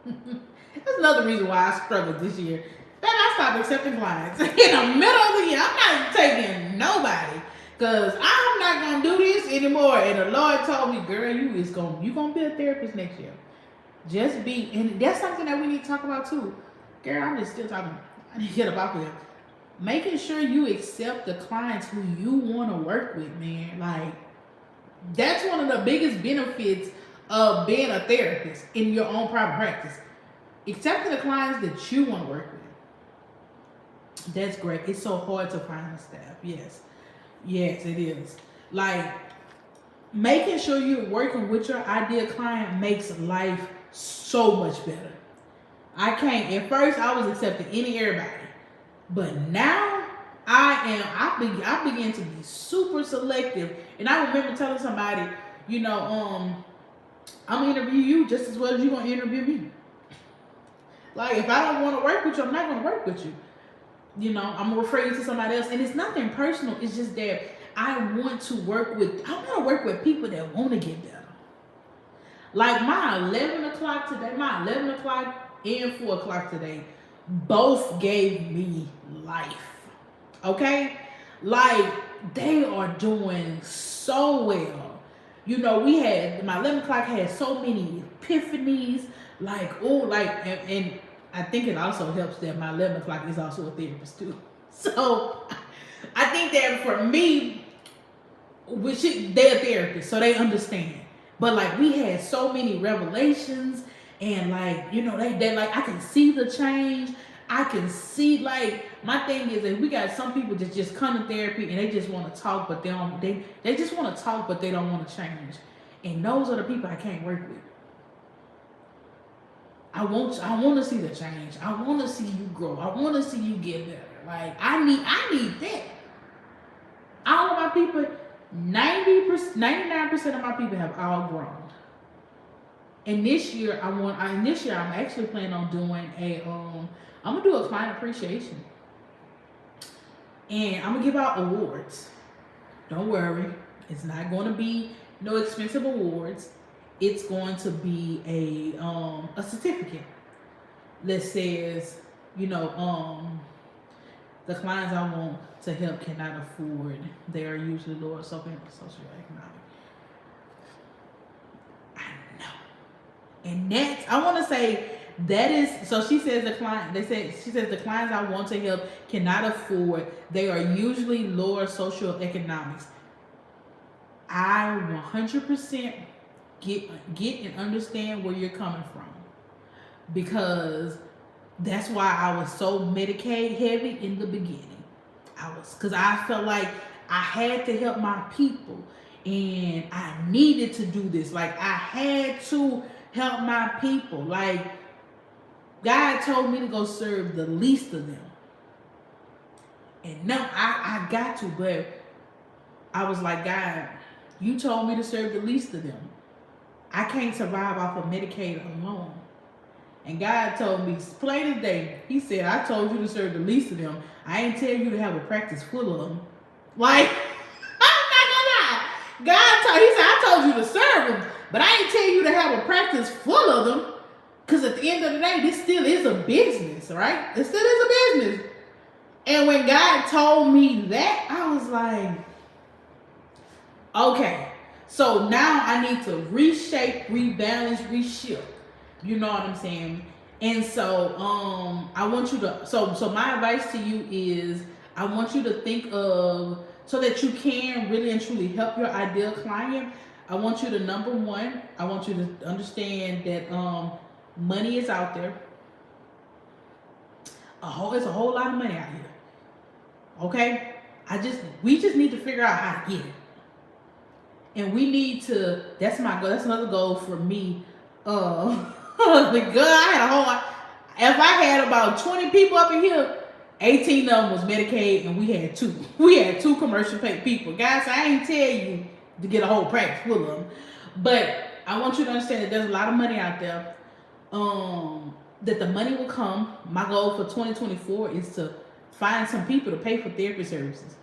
That's another reason why I struggled this year. Then I stopped accepting clients in the middle of the year. I'm not taking nobody because I'm not gonna do this anymore. And the Lord told me, "Girl, you gonna be a therapist next year. Just be." And that's something that we need to talk about too. Girl, I'm just still talking. I need to get up here. Making sure you accept the clients who you want to work with, man. Like that's one of the biggest benefits of being a therapist in your own private practice. Accepting the clients that you want to work with. That's great. It's so hard to find a staff. Yes. Yes, it is. Like, making sure you're working with your ideal client makes life so much better. At first I was accepting everybody. But now I begin to be super selective. And I remember telling somebody, I'm gonna interview you just as well as you're gonna interview me. Like, if I don't want to work with you, I'm not going to work with you. I'm going to refer you to somebody else. And it's nothing personal. It's just that I want to work with people that want to get better. Like my 11 o'clock and 4 o'clock today, both gave me life. Okay? Like, they are doing so well. My 11 o'clock had so many epiphanies. And I think it also helps that my 11 o'clock is also a therapist too. So I think that for me, they're therapists, so they understand. But like, we had so many revelations, and they I can see the change. I can see, my thing is that we got some people that just come to therapy and they just want to talk, but they just want to talk, but they don't want to change. And those are the people I can't work with. I want to see the change. I want to see you grow. I want to see you get better. Like, I need that. All of my people, 99% of my people have all grown. And this year I'm actually planning on doing I'm gonna do a client appreciation. And I'm gonna give out awards. Don't worry, it's not gonna be no expensive awards. It's going to be a certificate that says, the clients I want to help cannot afford. They are usually lower socioeconomic. I know. And I want to say that is, so she says she says the clients I want to help cannot afford. They are usually lower socioeconomics. I 100% get and understand where you're coming from, because that's why I was so Medicaid heavy in the beginning. Because I felt like I had to help my people and I needed to do this. Like, I had to help my people. Like, God told me to go serve the least of them. And now I got to, but I was like, God, you told me to serve the least of them. I can't survive off of Medicaid alone. And God told me plain as day. He said, I told you to serve the least of them. I ain't tell you to have a practice full of them. Like, I'm not gonna lie. He said, I told you to serve them, but I ain't tell you to have a practice full of them. Because at the end of the day, this still is a business, right? It still is a business. And when God told me that, I was like, okay. So now I need to reshape, rebalance, reshift. You know what I'm saying? And so I want you to, so my advice to you is, I want you to think of, so that you can really and truly help your ideal client, I want you to, number one, I want you to understand that money is out there. It's a whole lot of money out here. Okay? We just need to figure out how to get it. And we need to, that's another goal for me. I had a whole lot. If I had about 20 people up in here, 18 of them was Medicaid, and we had two. We had two commercial pay people. Guys, I ain't tell you to get a whole practice full of them. But I want you to understand that there's a lot of money out there. That the money will come. My goal for 2024 is to find some people to pay for therapy services.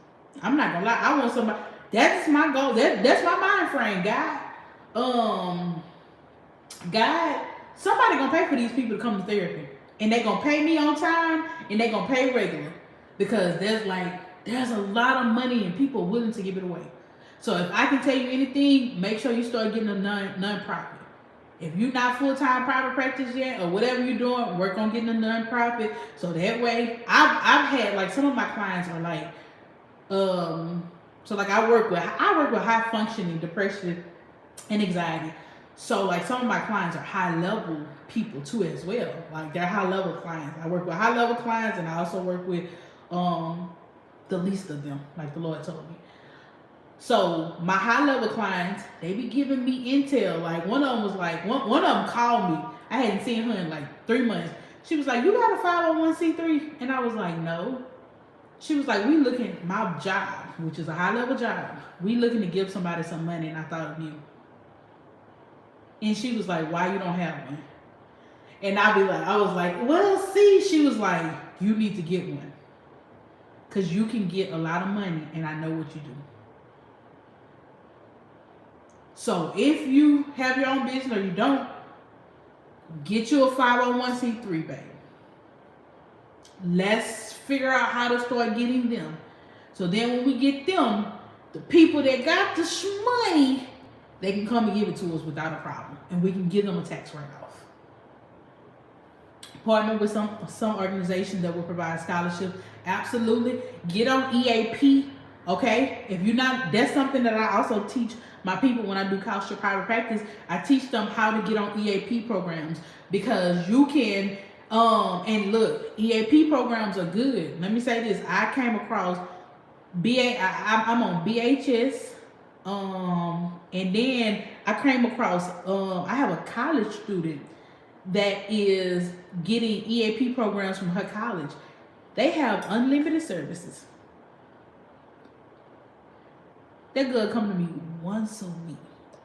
I'm not gonna lie. I want somebody. That's my goal. That's my mind frame, God. God, somebody gonna pay for these people to come to therapy, and they gonna pay me on time, and they gonna pay regular, because there's a lot of money and people willing to give it away. So if I can tell you anything, make sure you start getting a non-profit. If you're not full-time private practice yet, or whatever you're doing, work on getting a non-profit. So that way, I've had, like, some of my clients are like, so like I work with high functioning depression and anxiety. So like some of my clients are high level people too as well. Like they're high level clients. I work with high level clients, and I also work with the least of them, like the Lord told me. So my high level clients, they be giving me intel. Like one of them was like, one of them called me. I hadn't seen her in like 3 months. She was like, "You got a 501c3?" And I was like, "No." She was like, "We looking at my job, which is a high level job. We looking to give somebody some money, and I thought of you." And she was like, "Why you don't have one?" And I was like, "Well, see," she was like, "You need to get one. Because you can get a lot of money, and I know what you do." So if you have your own business or you don't, get you a 501c3, baby. Let's figure out how to start getting them. So then when we get them, the people that got the money, they can come and give it to us without a problem. And we can give them a tax write-off. Partner with some organization that will provide scholarships. Absolutely. Get on EAP, okay? If you're not, that's something that I also teach my people when I do couch to private practice. I teach them how to get on EAP programs, because you can, and look, EAP programs are good. Let me say this. I came across I'm on BHS, and then I came across, I have a college student that is getting EAP programs from her college. They have unlimited services. That girl come to me once a week.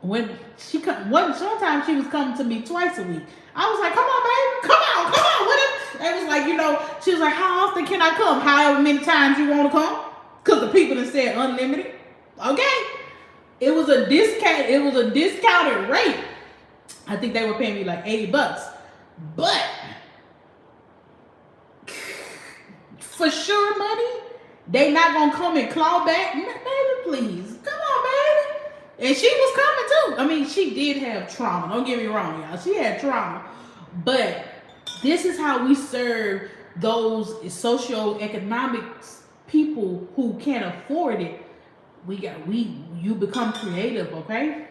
When she come, sometimes she was coming to me twice a week. I was like, "Come on, baby, come on, what if?" It was like, she was like, "How often can I come? However many times you want to come." Because the people that said unlimited. Okay. It was a discounted rate. I think they were paying me like $80. But for sure money, they not gonna come and claw back. Baby, please. Come on, baby. And she was coming too. I mean, she did have trauma. Don't get me wrong, y'all. She had trauma. But this is how we serve those socioeconomic people who can't afford it. You become creative, okay?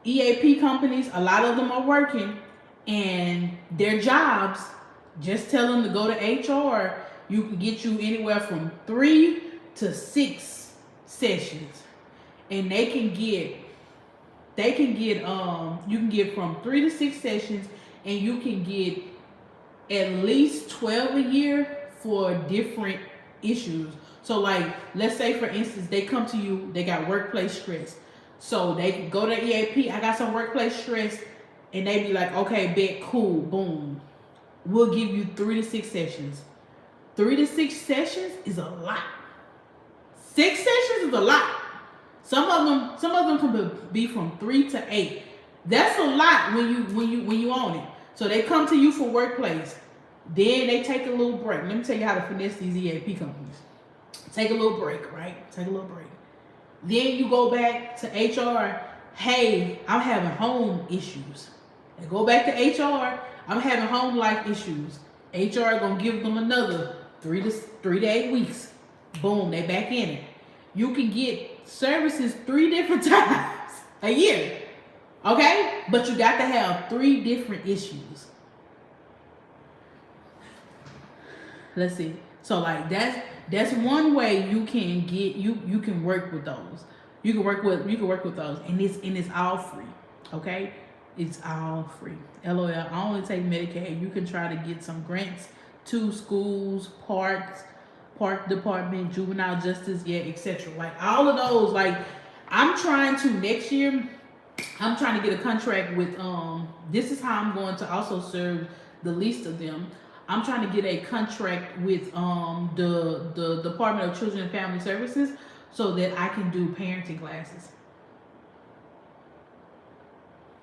EAP companies, a lot of them are working, and their jobs, just tell them to go to HR. You can get you anywhere from 3 to 6 sessions, and you can get from 3 to 6 sessions, and you can get at least 12 a year for different issues. So like, let's say for instance, they come to you, they got workplace stress. So they can go to EAP, "I got some workplace stress," and they be like, "Okay, bet, cool, boom. We'll give you 3 to 6 sessions. 3 to 6 sessions is a lot. 6 sessions is a lot. Some of them can be from 3 to 8. That's a lot when you own it. So they come to you for workplace. Then they take a little break. Let me tell you how to finesse these EAP companies. Take a little break, right? Take a little break. Then you go back to HR. "Hey, I'm having home issues." They go back to HR. "I'm having home life issues." HR gonna give them another 3 to 8 weeks. Boom, they back in it. You can get services 3 different times a year. Okay? But you got to have 3 different issues. Let's see. So like that's one way you can get you can work with those. You can work with those, and it's all free. Okay? It's all free. LOL. I only take Medicaid. You can try to get some grants to schools, parks, park department, juvenile justice, yeah, etc. Like all of those, like I'm trying to next year, I'm trying to get a contract with this is how I'm going to also serve the least of them. I'm trying to get a contract with the Department of Children and Family Services so that I can do parenting classes.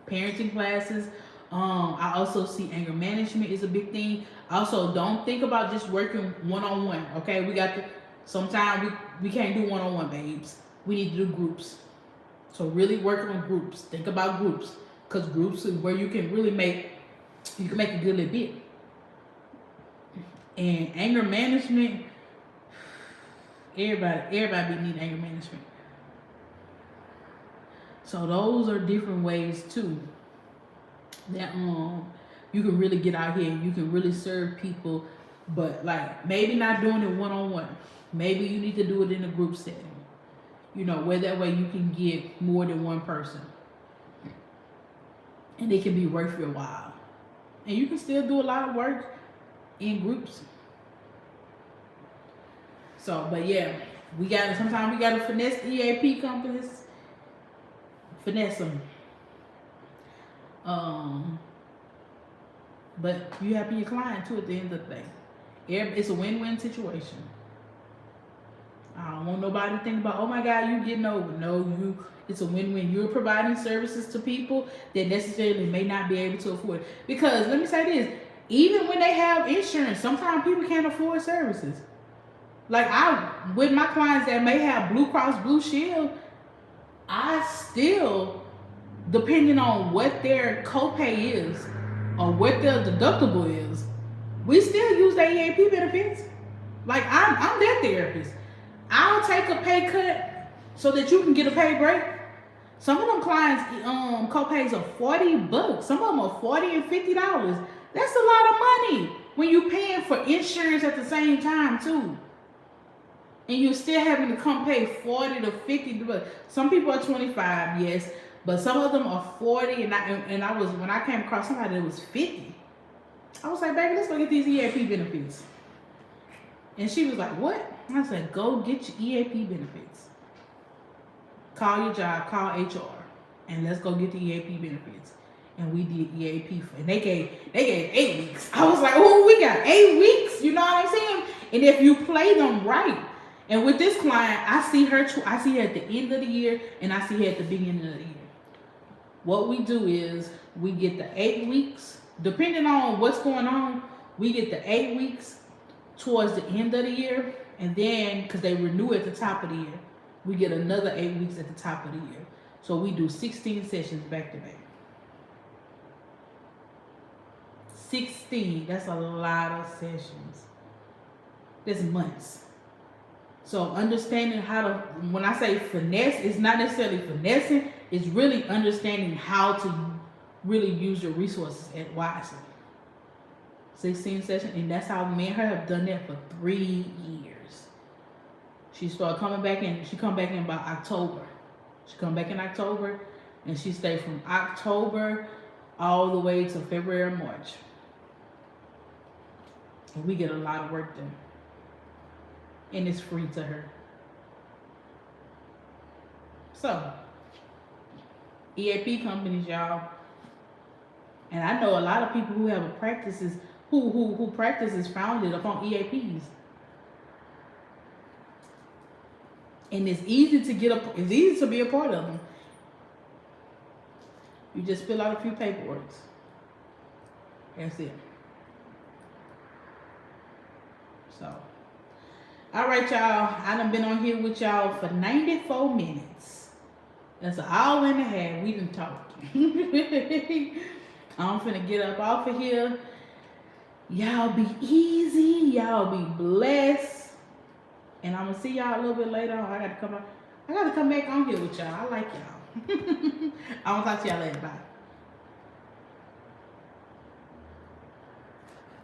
Parenting classes. I also see anger management is a big thing. Also, don't think about just working one-on-one. Okay, we got to. Sometimes we can't do one-on-one, babes. We need to do groups. So really work on groups. Think about groups, because groups is where you can really make a good little bit. And anger management, everybody need anger management. So those are different ways too that you can really get out here and you can really serve people, but like maybe not doing it one-on-one. Maybe you need to do it in a group setting. You know, where that way you can get more than one person. And it can be worth your while. And you can still do a lot of work in groups. So, but yeah, sometimes we gotta finesse the EAP companies. Finesse them. But you happy your client too at the end of the day. It's a win-win situation. I don't want nobody to think about, oh my God, you getting over. No, it's a win-win. You're providing services to people that necessarily may not be able to afford. Because let me say this, even when they have insurance, sometimes people can't afford services. Like with my clients that may have Blue Cross Blue Shield, I still, depending on what their copay is or what their deductible is, we still use their EAP benefits. Like I'm their therapist. I'll take a pay cut so that you can get a pay break. Some of them clients copays are $40. Some of them are $40 and $50. That's a lot of money when you're paying for insurance at the same time too. And you're still having to come pay $40 to $50. Some people are 25, yes, but some of them are 40. And I was, when I came across somebody that was 50, I was like, baby, let's go get these EAP benefits. And she was like, what? I said, go get your EAP benefits. Call your job, call HR, and let's go get the EAP benefits. And we did EAP and they gave 8 weeks. I was like, oh, we got 8 weeks. You know what I'm saying? And if you play them right, and with this client, I see her at the end of the year and I see her at the beginning of the year. What we do is we get the 8 weeks, depending on what's going on, we get the 8 weeks towards the end of the year, and then because they renew at the top of the year, we get another 8 weeks at the top of the year. So we do 16 sessions back to back. 16, that's a lot of sessions. That's months. So understanding how to, when I say finesse, it's not necessarily finessing, it's really understanding how to really use your resources wisely. 16 sessions, and that's how me and her have done that for 3 years. She started coming back in, she come back in about October. She come back in October, and she stayed from October all the way to February or March. And we get a lot of work done. And it's free to her. So, EAP companies, y'all. And I know a lot of people who have practices, who practices founded upon EAPs. And it's easy to be a part of them. You just fill out a few paperwork. That's it. So, all right, y'all. I done been on here with y'all for 94 minutes. That's an hour and a half. We done talked. I'm finna get up off of here. Y'all be easy. Y'all be blessed. And I'm gonna see y'all a little bit later on. I gotta come back on here with y'all. I like y'all. I'm gonna talk to y'all later. Bye.